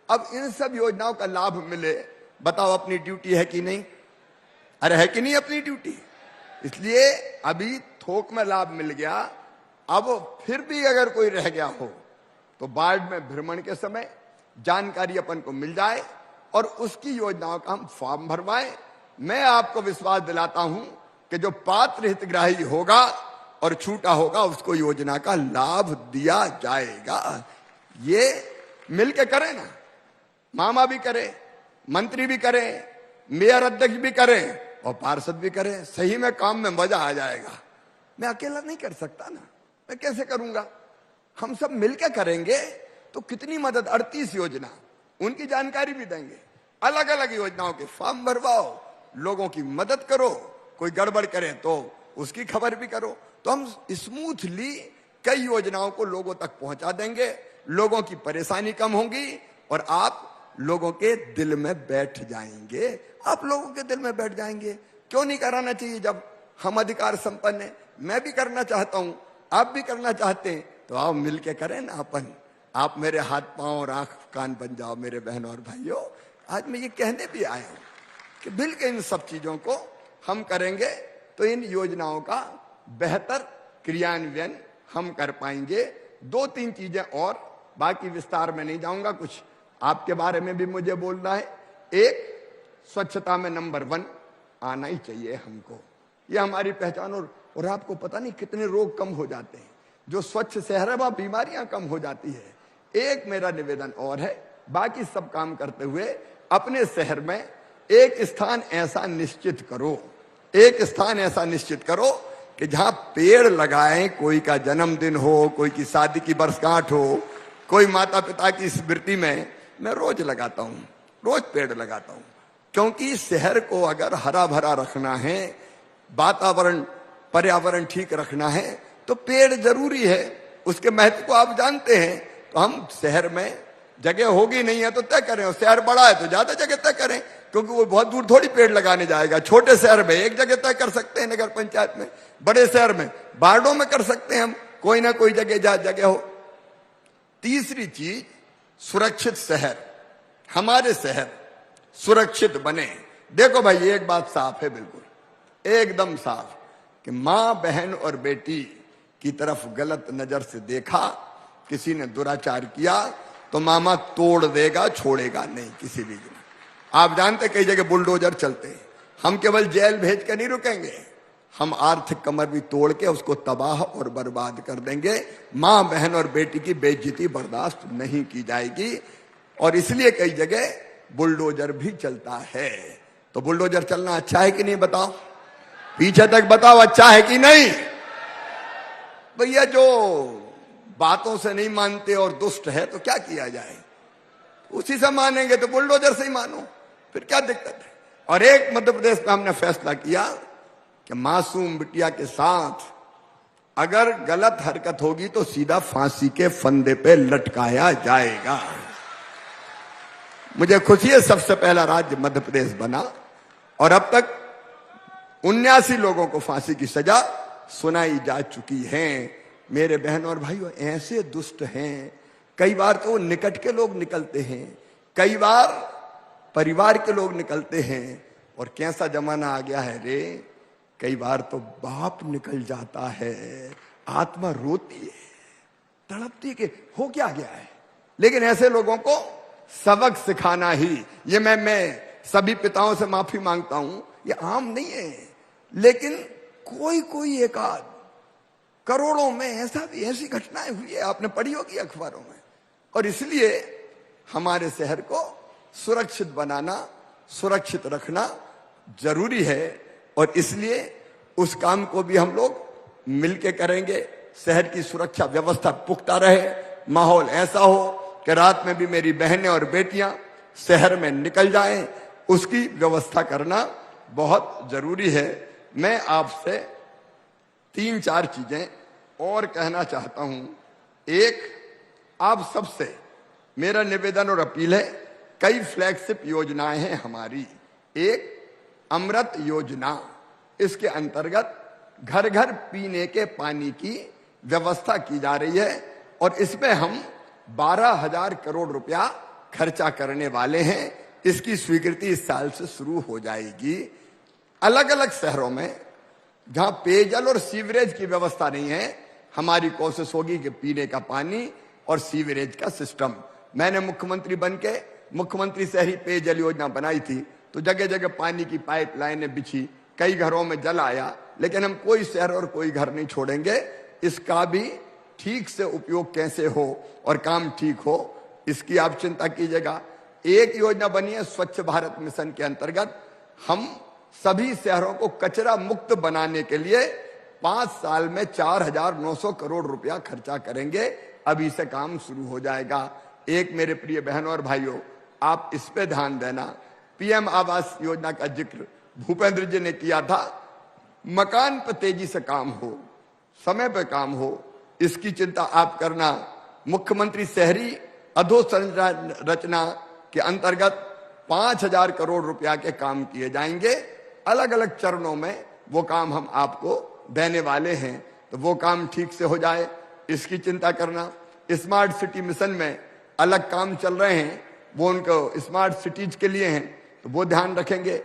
अब इन सब योजनाओं का लाभ मिले, बताओ अपनी ड्यूटी है कि नहीं? अरे है कि नहीं अपनी ड्यूटी? इसलिए अभी थोक में लाभ मिल गया। अब फिर भी अगर कोई रह गया हो तो वार्ड में भ्रमण के समय जानकारी अपन को मिल जाए और उसकी योजनाओं का हम फॉर्म भरवाएं। मैं आपको विश्वास दिलाता हूं कि जो पात्र हितग्राही होगा और छूटा होगा उसको योजना का लाभ दिया जाएगा। ये मिलके करें ना, मामा भी करे, मंत्री भी करे, मेयर अध्यक्ष भी करें और पार्षद भी करें। सही में काम में मजा आ जाएगा। मैं अकेला नहीं कर सकता ना, मैं कैसे करूंगा? हम सब मिलकर करेंगे तो कितनी मदद। 38 योजना, उनकी जानकारी भी देंगे। अलग अलग योजनाओं के फॉर्म भरवाओ, लोगों की मदद करो, कोई गड़बड़ करे तो उसकी खबर भी करो। तो हम स्मूथली कई योजनाओं को लोगों तक पहुंचा देंगे, लोगों की परेशानी कम होगी और आप लोगों के दिल में बैठ जाएंगे। आप लोगों के दिल में बैठ जाएंगे। क्यों नहीं कराना चाहिए जब हम अधिकार संपन्न हैं? मैं भी करना चाहता हूं, आप भी करना चाहते हैं, तो आओ मिलके करें ना अपन। आप मेरे हाथ पांव और आंख कान बन जाओ मेरे बहनों और भाइयों। आज मैं ये कहने भी आया हूं कि मिलके इन सब चीजों को हम करेंगे तो इन योजनाओं का बेहतर क्रियान्वयन हम कर पाएंगे। 2-3 चीजें और, बाकी विस्तार में नहीं जाऊंगा, कुछ आपके बारे में भी मुझे बोलना है। एक, स्वच्छता में नंबर 1 आना ही चाहिए हमको, ये हमारी पहचान। और आपको पता नहीं कितने रोग कम हो जाते हैं जो स्वच्छ शहर है, वहां बीमारियां कम हो जाती है। एक मेरा निवेदन और है, बाकी सब काम करते हुए अपने शहर में एक स्थान ऐसा निश्चित करो, एक स्थान ऐसा निश्चित करो कि जहां पेड़ लगाएं। कोई का जन्मदिन हो, कोई की शादी की वर्षगांठ हो, कोई माता पिता की स्मृति में, मैं रोज लगाता हूं, रोज पेड़ लगाता हूं। क्योंकि शहर को अगर हरा भरा रखना है, वातावरण पर्यावरण ठीक रखना है तो पेड़ जरूरी है। उसके महत्व को आप जानते हैं। तो हम शहर में जगह होगी नहीं है तो तय करें, और शहर बड़ा है तो ज्यादा जगह तय करें, क्योंकि वो बहुत दूर थोड़ी पेड़ लगाने जाएगा। छोटे शहर में एक जगह तय कर सकते हैं नगर पंचायत में, बड़े शहर में वार्डों में कर सकते हैं हम, कोई ना कोई जगह जहां जगह हो। तीसरी चीज, सुरक्षित शहर, हमारे शहर सुरक्षित बने। देखो भाई एक बात साफ है, बिल्कुल एकदम साफ, कि मां बहन और बेटी की तरफ गलत नजर से देखा, किसी ने दुराचार किया तो मामा तोड़ देगा, छोड़ेगा नहीं किसी भी जगह। आप जानते कई जगह बुलडोजर चलते हैं। हम केवल जेल भेज कर नहीं रुकेंगे, हम आर्थिक कमर भी तोड़ के उसको तबाह और बर्बाद कर देंगे। मां बहन और बेटी की बेइज्जती बर्दाश्त नहीं की जाएगी। और इसलिए कई जगह बुलडोजर भी चलता है। तो बुलडोजर चलना अच्छा है कि नहीं बताओ? पीछे तक बताओ, अच्छा है कि नहीं? भैया जो बातों से नहीं मानते और दुष्ट है तो क्या किया जाए? उसी से मानेंगे तो बुलडोजर से ही मानो, फिर क्या दिक्कत है? और एक मध्य प्रदेश में हमने फैसला किया कि मासूम बिटिया के साथ अगर गलत हरकत होगी तो सीधा फांसी के फंदे पे लटकाया जाएगा। मुझे खुशी है, सबसे पहला राज्य मध्य प्रदेश बना और अब तक 79 लोगों को फांसी की सजा सुनाई जा चुकी है। मेरे बहन और भाइयों, ऐसे दुष्ट हैं। कई बार तो निकट के लोग निकलते हैं, कई बार परिवार के लोग निकलते हैं। और कैसा जमाना आ गया है रे, कई बार तो बाप निकल जाता है। आत्मा रोती है, तड़पती है कि हो क्या गया है। लेकिन ऐसे लोगों को सबक सिखाना ही, ये मैं सभी पिताओं से माफी मांगता हूं, ये आम नहीं है, लेकिन कोई कोई एकाध करोड़ों में ऐसी घटनाएं हुई है, आपने पढ़ी होगी अखबारों में। और इसलिए हमारे शहर को सुरक्षित बनाना, सुरक्षित रखना जरूरी है, और इसलिए उस काम को भी हम लोग मिलके करेंगे। शहर की सुरक्षा व्यवस्था पुख्ता रहे, माहौल ऐसा हो कि रात में भी मेरी बहनें और बेटियां शहर में निकल जाएं, उसकी व्यवस्था करना बहुत जरूरी है। मैं आपसे 3-4 चीजें और कहना चाहता हूं। एक, आप सबसे मेरा निवेदन और अपील है, कई फ्लैगशिप योजनाएं हैं हमारी। एक अमृत योजना, इसके अंतर्गत घर घर पीने के पानी की व्यवस्था की जा रही है, और इसमें हम 12,000 करोड़ रुपया खर्चा करने वाले हैं। इसकी स्वीकृति इस साल से शुरू हो जाएगी। अलग अलग शहरों में जहां पेयजल और सीवरेज की व्यवस्था नहीं है, हमारी कोशिश होगी कि पीने का पानी और सीवरेज का सिस्टम। मैंने मुख्यमंत्री बनके मुख्यमंत्री शहरी पेयजल योजना बनाई थी, तो जगह जगह पानी की पाइपलाइनें बिछी, कई घरों में जल आया, लेकिन हम कोई शहर और कोई घर नहीं छोड़ेंगे। इसका भी ठीक से उपयोग कैसे हो और काम ठीक हो, इसकी आप चिंता कीजिएगा। एक योजना बनी है स्वच्छ भारत मिशन के अंतर्गत, हम सभी शहरों को कचरा मुक्त बनाने के लिए 5 साल में 4,900 करोड़ रुपया खर्चा करेंगे। अभी से काम शुरू हो जाएगा। एक, मेरे प्रिय बहनों और भाइयों, आप इस पे ध्यान देना। पीएम आवास योजना का जिक्र भूपेंद्र जी ने किया था। मकान पर तेजी से काम हो, समय पे काम हो, इसकी चिंता आप करना। मुख्यमंत्री शहरी अधोसंरचना के अंतर्गत 5,000 करोड़ रुपया के काम किए जाएंगे। अलग अलग चरणों में वो काम हम आपको देने वाले हैं, तो वो काम ठीक से हो जाए, इसकी चिंता करना। स्मार्ट सिटी मिशन में अलग काम चल रहे हैं, वो उनको स्मार्ट सिटीज के लिए हैं, तो वो ध्यान रखेंगे।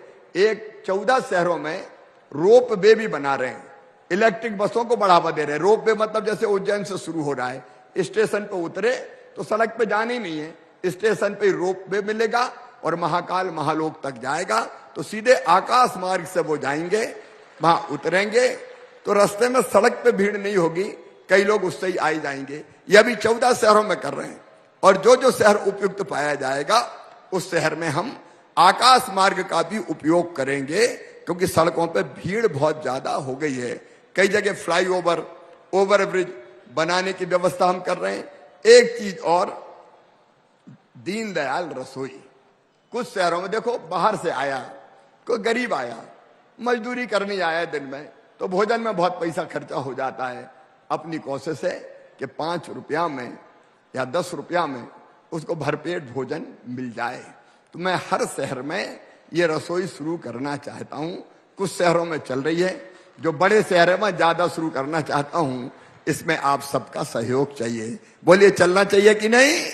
14 शहरों में रोप वे भी बना रहे हैं, इलेक्ट्रिक बसों को बढ़ावा दे रहे हैं। रोप वे मतलब जैसे उज्जैन से शुरू हो रहा है, स्टेशन पे उतरे तो सड़क पे जाना ही नहीं है, स्टेशन पे रोप वे मिलेगा और महाकाल महालोक तक जाएगा, तो सीधे आकाश मार्ग से वो जाएंगे, वहां उतरेंगे तो रास्ते में सड़क पे भीड़ नहीं होगी, कई लोग उससे ही आ जाएंगे। यह भी 14 शहरों में कर रहे हैं, और जो जो शहर उपयुक्त पाया जाएगा उस शहर में हम आकाश मार्ग का भी उपयोग करेंगे, क्योंकि सड़कों पे भीड़ बहुत ज्यादा हो गई है। कई जगह फ्लाईओवर, ओवरब्रिज बनाने की व्यवस्था हम कर रहे हैं। एक चीज और, दीनदयाल रसोई। कुछ शहरों में देखो, बाहर से आया कोई गरीब आया, मजदूरी करने आया दिन में, तो भोजन में बहुत पैसा खर्चा हो जाता है। अपनी कोशिश है कि 5 रुपया में या 10 रुपया में उसको भरपेट भोजन मिल जाए। तो मैं हर शहर में ये रसोई शुरू करना चाहता हूं। कुछ शहरों में चल रही है, जो बड़े शहर में ज्यादा शुरू करना चाहता हूं। इसमें आप सबका सहयोग चाहिए। बोलिए, चलना चाहिए कि नहीं?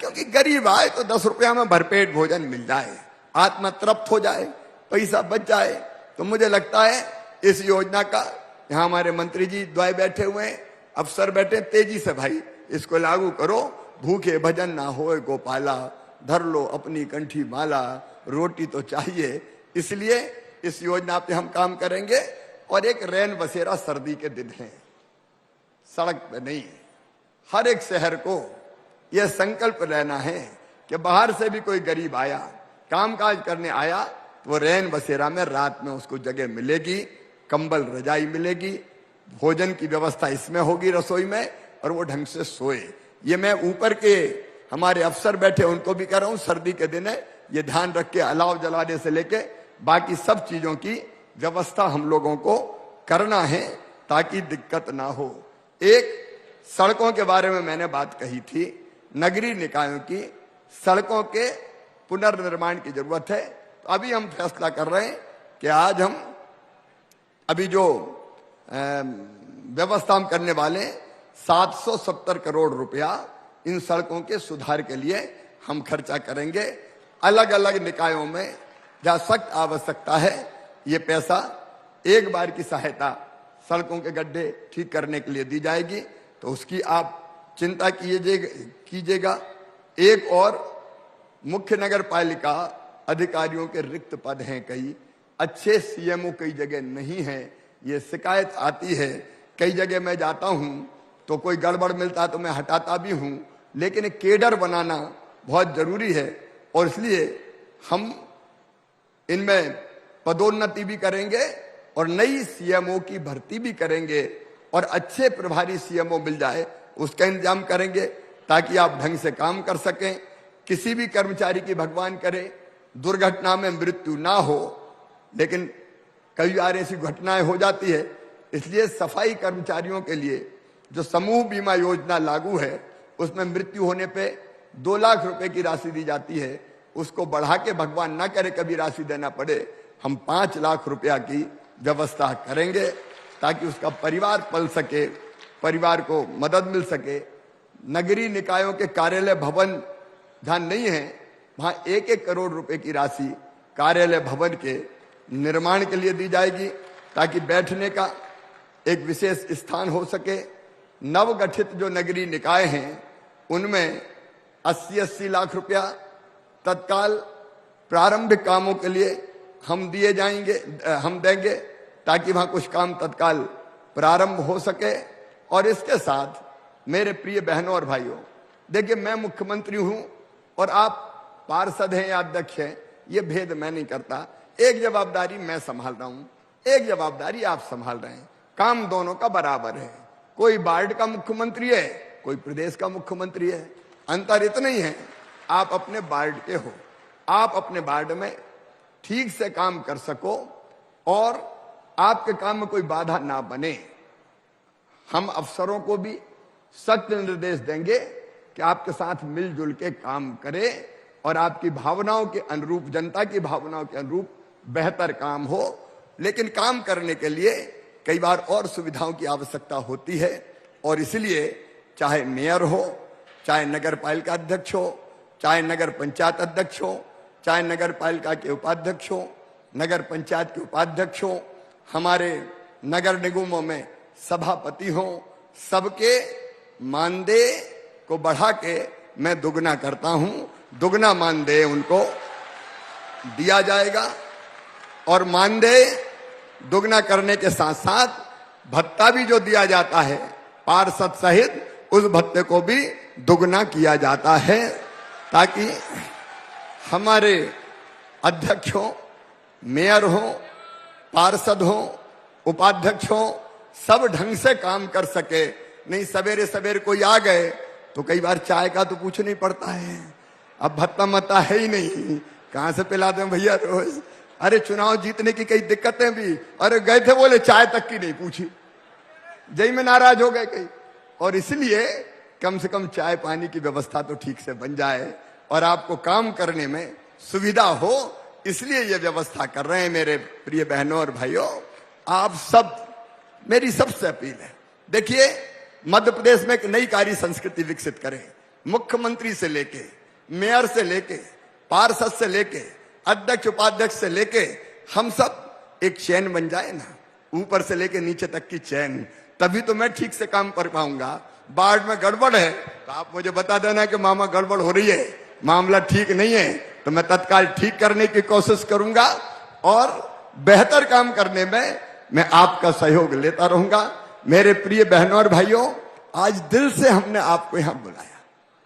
क्योंकि गरीब आए तो 10 रुपया में भरपेट भोजन मिल जाए, आत्मा तृप्त हो जाए, पैसा बच जाए। तो मुझे लगता है इस योजना का, यहाँ हमारे मंत्री जी द्वाय बैठे हुए हैं, अफसर बैठे, तेजी से भाई इसको लागू करो। भूखे भजन ना होए गोपाला, धर लो अपनी कंठी माला, रोटी तो चाहिए। इसलिए इस योजना पे हम काम करेंगे। और एक रैन बसेरा सर्दी के दिन है, सड़क पे नहीं। हर एक शहर को यह संकल्प लेना है कि बाहर से भी कोई गरीब आया, कामकाज करने आया, तो वो रैन बसेरा में रात में उसको जगह मिलेगी, कंबल रजाई मिलेगी, भोजन की व्यवस्था इसमें होगी रसोई में, और वो ढंग से सोए। ये मैं ऊपर के हमारे अफसर बैठे उनको भी कह रहा हूं, सर्दी के दिन है, ये ध्यान रख के अलाव जलाने से लेके बाकी सब चीजों की व्यवस्था हम लोगों को करना है, ताकि दिक्कत ना हो। एक, सड़कों के बारे में मैंने बात कही थी, नगरीय निकायों की सड़कों के पुनर्निर्माण की जरूरत है। तो अभी हम फैसला कर रहे हैं कि आज हम अभी जो व्यवस्था हम करने वाले 770 करोड़ रुपया इन सड़कों के सुधार के लिए हम खर्चा करेंगे। अलग अलग निकायों में जहां सख्त आवश्यकता है, ये पैसा एक बार की सहायता सड़कों के गड्ढे ठीक करने के लिए दी जाएगी, तो उसकी आप चिंता कीजिएगा। एक और मुख्य नगर पालिका अधिकारियों के रिक्त पद हैं, कई अच्छे सीएमओ कई जगह नहीं है, ये शिकायत आती है। कई जगह मैं जाता हूं तो कोई गड़बड़ मिलता तो मैं हटाता भी हूं, लेकिन केडर बनाना बहुत जरूरी है और इसलिए हम इनमें पदोन्नति भी करेंगे और नई सीएमओ की भर्ती भी करेंगे और अच्छे प्रभारी सीएमओ मिल जाए उसका इंतजाम करेंगे ताकि आप ढंग से काम कर सकें। किसी भी कर्मचारी की भगवान करे दुर्घटना में मृत्यु ना हो, लेकिन कई बार ऐसी घटनाएं हो जाती है। इसलिए सफाई कर्मचारियों के लिए जो समूह बीमा योजना लागू है उसमें मृत्यु होने पे 2 लाख रुपए की राशि दी जाती है, उसको बढ़ा के भगवान ना करे कभी राशि देना पड़े, हम 5 लाख रुपया की व्यवस्था करेंगे ताकि उसका परिवार पल सके, परिवार को मदद मिल सके। नगरीय निकायों के कार्यालय भवन जहां नहीं है वहां 1-1 करोड़ रुपए की राशि कार्यालय भवन के निर्माण के लिए दी जाएगी ताकि बैठने का एक विशेष स्थान हो सके। नवगठित जो नगरीय निकाय हैं उनमें 80-80 लाख रुपया तत्काल प्रारंभिक कामों के लिए हम देंगे ताकि वहां कुछ काम तत्काल प्रारंभ हो सके। और इसके साथ मेरे प्रिय बहनों और भाइयों, देखिए मैं मुख्यमंत्री हूं और आप पार्षद हैं या अध्यक्ष हैं, ये भेद मैं नहीं करता। एक जवाबदारी मैं संभाल रहा हूं, एक जवाबदारी आप संभाल रहे हैं, काम दोनों का बराबर है। कोई वार्ड का मुख्यमंत्री है, कोई प्रदेश का मुख्यमंत्री है, अंतर इतना ही है आप अपने वार्ड के हो, आप अपने वार्ड में ठीक से काम कर सको और आपके काम में कोई बाधा ना बने। हम अफसरों को भी सख्त निर्देश देंगे कि आपके साथ मिलजुल के काम करें और आपकी भावनाओं के अनुरूप, जनता की भावनाओं के अनुरूप बेहतर काम हो। लेकिन काम करने के लिए कई बार और सुविधाओं की आवश्यकता होती है और इसलिए चाहे मेयर हो, चाहे नगर पालिका अध्यक्ष हो, चाहे नगर पंचायत अध्यक्ष हो, चाहे नगर पालिका के उपाध्यक्ष हो, नगर पंचायत के उपाध्यक्ष हो, हमारे नगर निगमों में सभापति हो, सबके मानदेय को बढ़ा के मैं दुगना करता हूं। दुगना मानदेय उनको दिया जाएगा और मानदेय दुगना करने के साथ साथ भत्ता भी जो दिया जाता है पार्षद सहित, उस भत्ते को भी दुगना किया जाता है ताकि हमारे अध्यक्ष हो, मेयर हो, पार्षद हो, उपाध्यक्ष हो, सब ढंग से काम कर सके। नहीं सवेरे सवेरे कोई आ गए तो कई बार चाय का तो पूछ नहीं पड़ता है, अब भत्ता मत्ता है ही नहीं, कहां से पिला दें भैया रोज। अरे चुनाव जीतने की कई दिक्कतें भी, अरे गए थे बोले चाय तक की नहीं पूछी, जय में नाराज हो गए कई। और इसलिए कम से कम चाय पानी की व्यवस्था तो ठीक से बन जाए और आपको काम करने में सुविधा हो, इसलिए ये व्यवस्था कर रहे हैं। मेरे प्रिय बहनों और भाइयों, आप सब, मेरी सबसे अपील है, देखिए मध्य प्रदेश में एक नई कार्य संस्कृति विकसित करें। मुख्यमंत्री से लेके, मेयर से लेके, पार्षद से लेके, अध्यक्ष उपाध्यक्ष से लेके हम सब एक चैन बन जाए ना, ऊपर से लेके नीचे तक की चैन, तभी तो मैं ठीक से काम कर पाऊंगा। वार्ड में गड़बड़ है तो आप मुझे बता देना कि मामा गड़बड़ हो रही है, मामला ठीक नहीं है, तो मैं तत्काल ठीक करने की कोशिश करूंगा और बेहतर काम करने में मैं आपका सहयोग लेता रहूंगा। मेरे प्रिय बहनों और भाइयों, आज दिल से हमने आपको यहां बुलाया,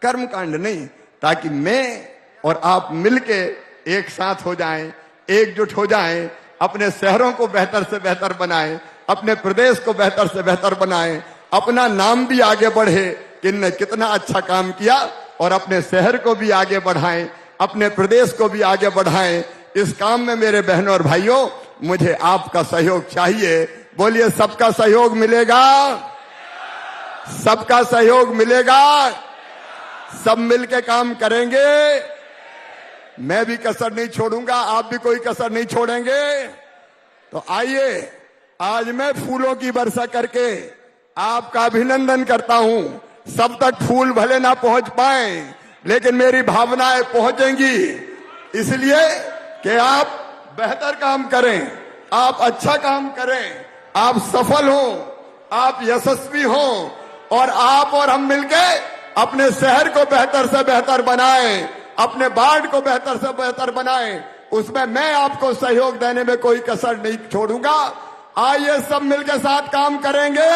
कर्मकांड नहीं, ताकि मैं और आप मिलके एक साथ हो जाएं, एकजुट हो जाएं, अपने शहरों को बेहतर से बेहतर बनाएं, अपने प्रदेश को बेहतर से बेहतर बनाएं, अपना नाम भी आगे बढ़े कि इनने कितना अच्छा काम किया, और अपने शहर को भी आगे बढ़ाएं, अपने प्रदेश को भी आगे बढ़ाएं। इस काम में मेरे बहनों और भाइयों मुझे आपका सहयोग चाहिए। बोलिए सबका सहयोग मिलेगा, सबका सहयोग मिलेगा, सब मिलके काम करेंगे। मैं भी कसर नहीं छोड़ूंगा, आप भी कोई कसर नहीं छोड़ेंगे। तो आइए आज मैं फूलों की वर्षा करके आपका अभिनंदन करता हूं। सब तक फूल भले ना पहुंच पाए, लेकिन मेरी भावनाएं पहुंचेंगी, इसलिए कि आप बेहतर काम करें, आप अच्छा काम करें, आप सफल हो, आप यशस्वी हो, और आप और हम मिलके अपने शहर को बेहतर से बेहतर बनाएं, अपने वार्ड को बेहतर से बेहतर बनाएं, उसमें मैं आपको सहयोग देने में कोई कसर नहीं छोड़ूंगा। आइए सब मिलकर साथ काम करेंगे।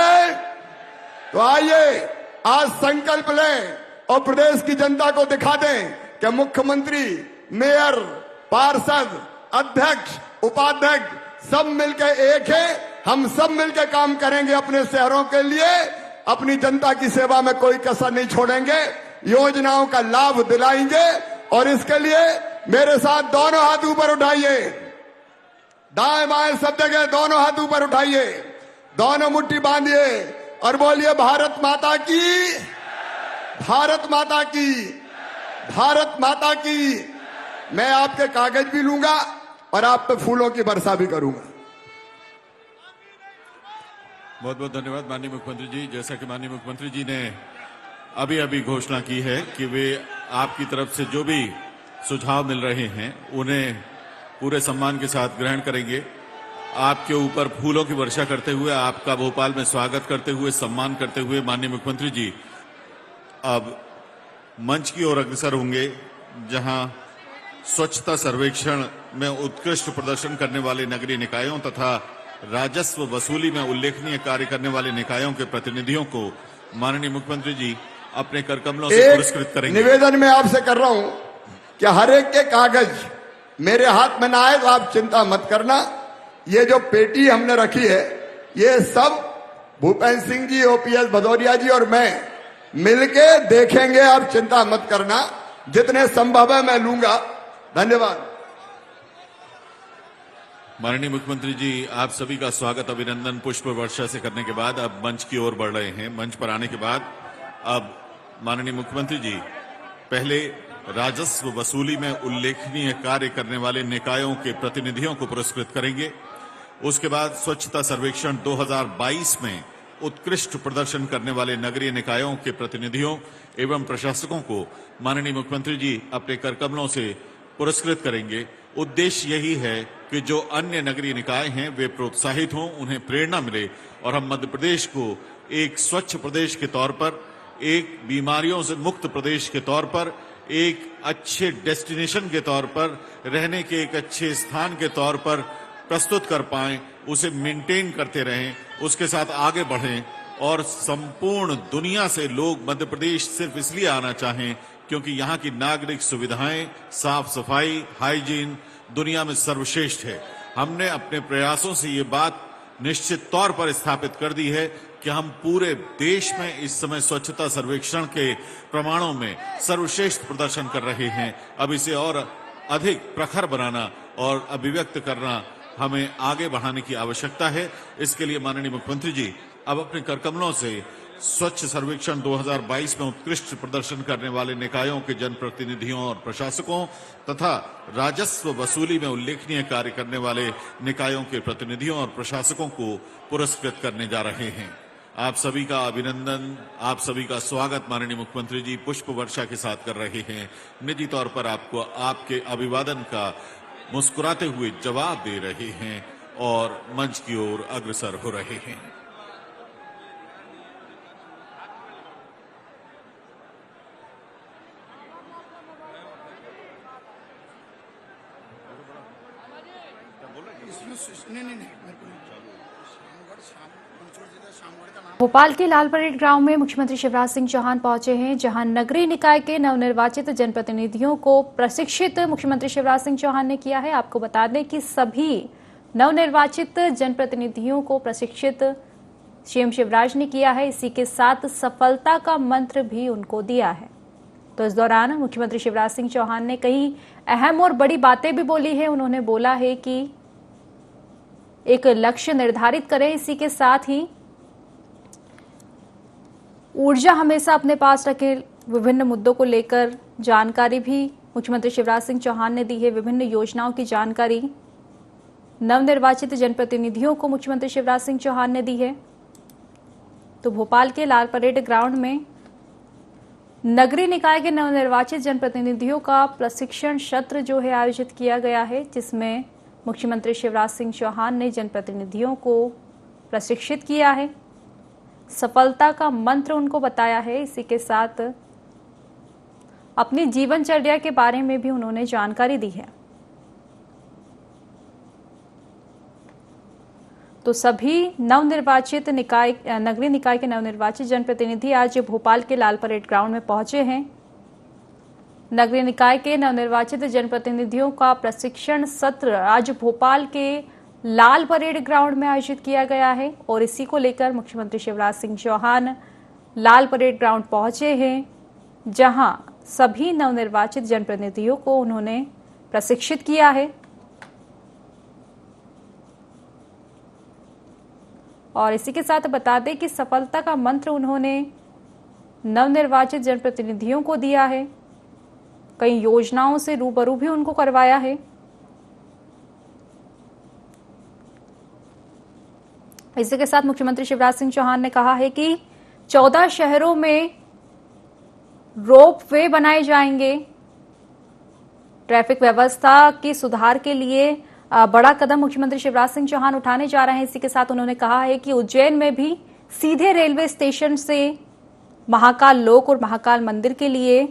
तो आइए आज संकल्प लें और प्रदेश की जनता को दिखा दें कि मुख्यमंत्री, मेयर, पार्षद, अध्यक्ष, उपाध्यक्ष सब मिलकर एक है। हम सब मिलकर काम करेंगे अपने शहरों के लिए, अपनी जनता की सेवा में कोई कसर नहीं छोड़ेंगे, योजनाओं का लाभ दिलाएंगे। और इसके लिए मेरे साथ दोनों हाथ ऊपर उठाइए, दाएं बाएं सब जगह दोनों हाथ ऊपर उठाइए, दोनों मुट्ठी बांधिए और बोलिए भारत माता की, भारत माता की, भारत माता की। मैं आपके कागज भी लूंगा और आप पे फूलों की वर्षा भी करूंगा। बहुत बहुत धन्यवाद माननीय मुख्यमंत्री जी। जैसा कि माननीय मुख्यमंत्री जी ने अभी अभी घोषणा की है कि वे आपकी तरफ से जो भी सुझाव मिल रहे हैं उन्हें पूरे सम्मान के साथ ग्रहण करेंगे। आपके ऊपर फूलों की वर्षा करते हुए, आपका भोपाल में स्वागत करते हुए, सम्मान करते हुए माननीय मुख्यमंत्री जी अब मंच की ओर अग्रसर होंगे, जहां स्वच्छता सर्वेक्षण में उत्कृष्ट प्रदर्शन करने वाले नगरीय निकायों तथा राजस्व वसूली में उल्लेखनीय कार्य करने वाले निकायों के प्रतिनिधियों को माननीय मुख्यमंत्री जी अपने करकमलों से पुरस्कृत करेंगे। निवेदन मैं आपसे कर रहा हूं कि हर एक के कागज मेरे हाथ में ना आए तो आप चिंता मत करना। ये जो पेटी हमने रखी है, ये सब भूपेंद्र सिंह जी, ओपीएस भदौरिया जी और मैं मिलके देखेंगे, आप चिंता मत करना। जितने संभव है मैं लूंगा। धन्यवाद। माननीय मुख्यमंत्री जी, आप सभी का स्वागत, अभिनंदन पुष्प वर्षा से करने के बाद अब मंच की ओर बढ़ रहे हैं। मंच पर आने के बाद अब माननीय मुख्यमंत्री जी पहले राजस्व वसूली में उल्लेखनीय कार्य करने वाले निकायों के प्रतिनिधियों को पुरस्कृत करेंगे। उसके बाद स्वच्छता सर्वेक्षण 2022 में उत्कृष्ट प्रदर्शन करने वाले नगरीय निकायों के प्रतिनिधियों एवं प्रशासकों को माननीय मुख्यमंत्री जी अपने करकमलों से पुरस्कृत करेंगे। उद्देश्य यही है कि जो अन्य नगरीय निकाय हैं वे प्रोत्साहित हों, उन्हें प्रेरणा मिले और हम मध्य प्रदेश को एक स्वच्छ प्रदेश के तौर पर, एक बीमारियों से मुक्त प्रदेश के तौर पर, एक अच्छे डेस्टिनेशन के तौर पर, रहने के एक अच्छे स्थान के तौर पर प्रस्तुत कर पाएं, उसे मेंटेन करते रहें, उसके साथ आगे बढ़ें और संपूर्ण दुनिया से लोग मध्य प्रदेश सिर्फ इसलिए आना चाहें क्योंकि यहाँ की नागरिक सुविधाएं, साफ सफाई, हाइजीन दुनिया में सर्वश्रेष्ठ है। हमने अपने प्रयासों से ये बात निश्चित तौर पर स्थापित कर दी है कि हम पूरे देश में इस समय स्वच्छता सर्वेक्षण के प्रमाणों में सर्वश्रेष्ठ प्रदर्शन कर रहे हैं। अब इसे और अधिक प्रखर बनाना और अभिव्यक्त करना हमें आगे बढ़ाने की आवश्यकता है। इसके लिए माननीय मुख्यमंत्री जी अब अपने करकमलों से स्वच्छ सर्वेक्षण 2022 में उत्कृष्ट प्रदर्शन करने वाले निकायों के जनप्रतिनिधियों और प्रशासकों तथा राजस्व वसूली में उल्लेखनीय कार्य करने वाले निकायों के प्रतिनिधियों और प्रशासकों को पुरस्कृत करने जा रहे हैं। आप सभी का अभिनंदन, आप सभी का स्वागत माननीय मुख्यमंत्री जी पुष्प वर्षा के साथ कर रहे हैं। निजी तौर पर आपको आपके अभिवादन का मुस्कुराते हुए जवाब दे रहे हैं और मंच की ओर अग्रसर हो रहे हैं। भोपाल के लाल परेड ग्राउंड में मुख्यमंत्री शिवराज सिंह चौहान पहुंचे हैं, जहां नगरीय निकाय के नवनिर्वाचित जनप्रतिनिधियों को प्रशिक्षित मुख्यमंत्री शिवराज सिंह चौहान ने किया है। आपको बता दें कि सभी नवनिर्वाचित जनप्रतिनिधियों को प्रशिक्षित सीएम शिवराज ने किया है। इसी के साथ सफलता का मंत्र भी उनको दिया है। तो इस दौरान मुख्यमंत्री शिवराज सिंह चौहान ने कई अहम और बड़ी बातें भी बोली है। उन्होंने बोला है कि एक लक्ष्य निर्धारित करें, इसी के साथ ही ऊर्जा हमेशा अपने पास रखें। विभिन्न मुद्दों को लेकर जानकारी भी मुख्यमंत्री शिवराज सिंह चौहान ने दी है। विभिन्न योजनाओं की जानकारी नवनिर्वाचित जनप्रतिनिधियों को मुख्यमंत्री शिवराज सिंह चौहान ने दी है। तो भोपाल के लाल परेड ग्राउंड में नगरीय निकाय के नवनिर्वाचित जनप्रतिनिधियों का प्रशिक्षण सत्र जो है आयोजित किया गया है, जिसमें मुख्यमंत्री शिवराज सिंह चौहान ने जनप्रतिनिधियों को प्रशिक्षित किया है, सफलता का मंत्र उनको बताया है। इसी के साथ अपनी जीवनचर्या के बारे में भी उन्होंने जानकारी दी है। तो सभी नवनिर्वाचित नगरीय निकाय के नवनिर्वाचित जनप्रतिनिधि आज भोपाल के लाल परेड ग्राउंड में पहुंचे हैं। नगरीय निकाय के नवनिर्वाचित जनप्रतिनिधियों का प्रशिक्षण सत्र आज भोपाल के लाल परेड ग्राउंड में आयोजित किया गया है और इसी को लेकर मुख्यमंत्री शिवराज सिंह चौहान लाल परेड ग्राउंड पहुंचे हैं, जहां सभी नवनिर्वाचित जनप्रतिनिधियों को उन्होंने प्रशिक्षित किया है। और इसी के साथ बता दें कि सफलता का मंत्र उन्होंने नवनिर्वाचित जनप्रतिनिधियों को दिया है, कई योजनाओं से रूबरू भी उनको करवाया है। इसी के साथ मुख्यमंत्री शिवराज सिंह चौहान ने कहा है कि 14 शहरों में रोप वे बनाए जाएंगे। ट्रैफिक व्यवस्था के सुधार के लिए बड़ा कदम मुख्यमंत्री शिवराज सिंह चौहान उठाने जा रहे हैं। इसी के साथ उन्होंने कहा है कि उज्जैन में भी सीधे रेलवे स्टेशन से महाकाल लोक और महाकाल मंदिर के लिए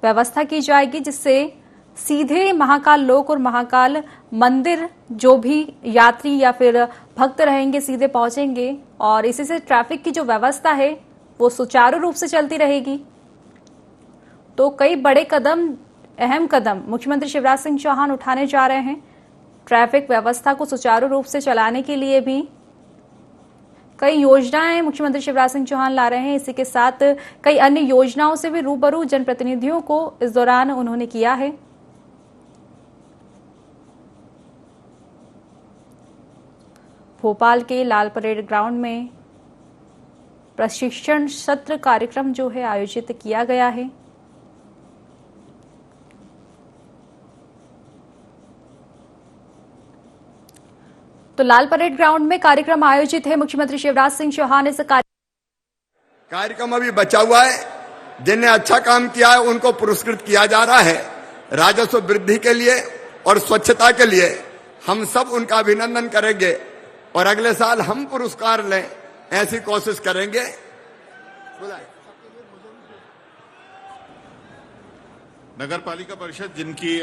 व्यवस्था की जाएगी, जिससे सीधे महाकाल लोक और महाकाल मंदिर जो भी यात्री या फिर भक्त रहेंगे सीधे पहुंचेंगे और इसी से ट्रैफिक की जो व्यवस्था है वो सुचारू रूप से चलती रहेगी। तो कई बड़े कदम, अहम कदम मुख्यमंत्री शिवराज सिंह चौहान उठाने जा रहे हैं। ट्रैफिक व्यवस्था को सुचारू रूप से चलाने के लिए भी कई योजनाएं मुख्यमंत्री शिवराज सिंह चौहान ला रहे हैं। इसी के साथ कई अन्य योजनाओं से भी रूबरू जनप्रतिनिधियों को इस दौरान उन्होंने किया है। भोपाल के लाल परेड ग्राउंड में प्रशिक्षण सत्र कार्यक्रम जो है आयोजित किया गया है। तो लाल परेड ग्राउंड में कार्यक्रम आयोजित है। मुख्यमंत्री शिवराज सिंह चौहान इस कार्यक्रम अभी बचा हुआ है। जिन्हें अच्छा काम किया है उनको पुरस्कृत किया जा रहा है। राजस्व वृद्धि के लिए और स्वच्छता के लिए हम सब उनका अभिनंदन करेंगे और अगले साल हम पुरस्कार लें, ऐसी कोशिश करेंगे। नगर पालिका परिषद जिनकी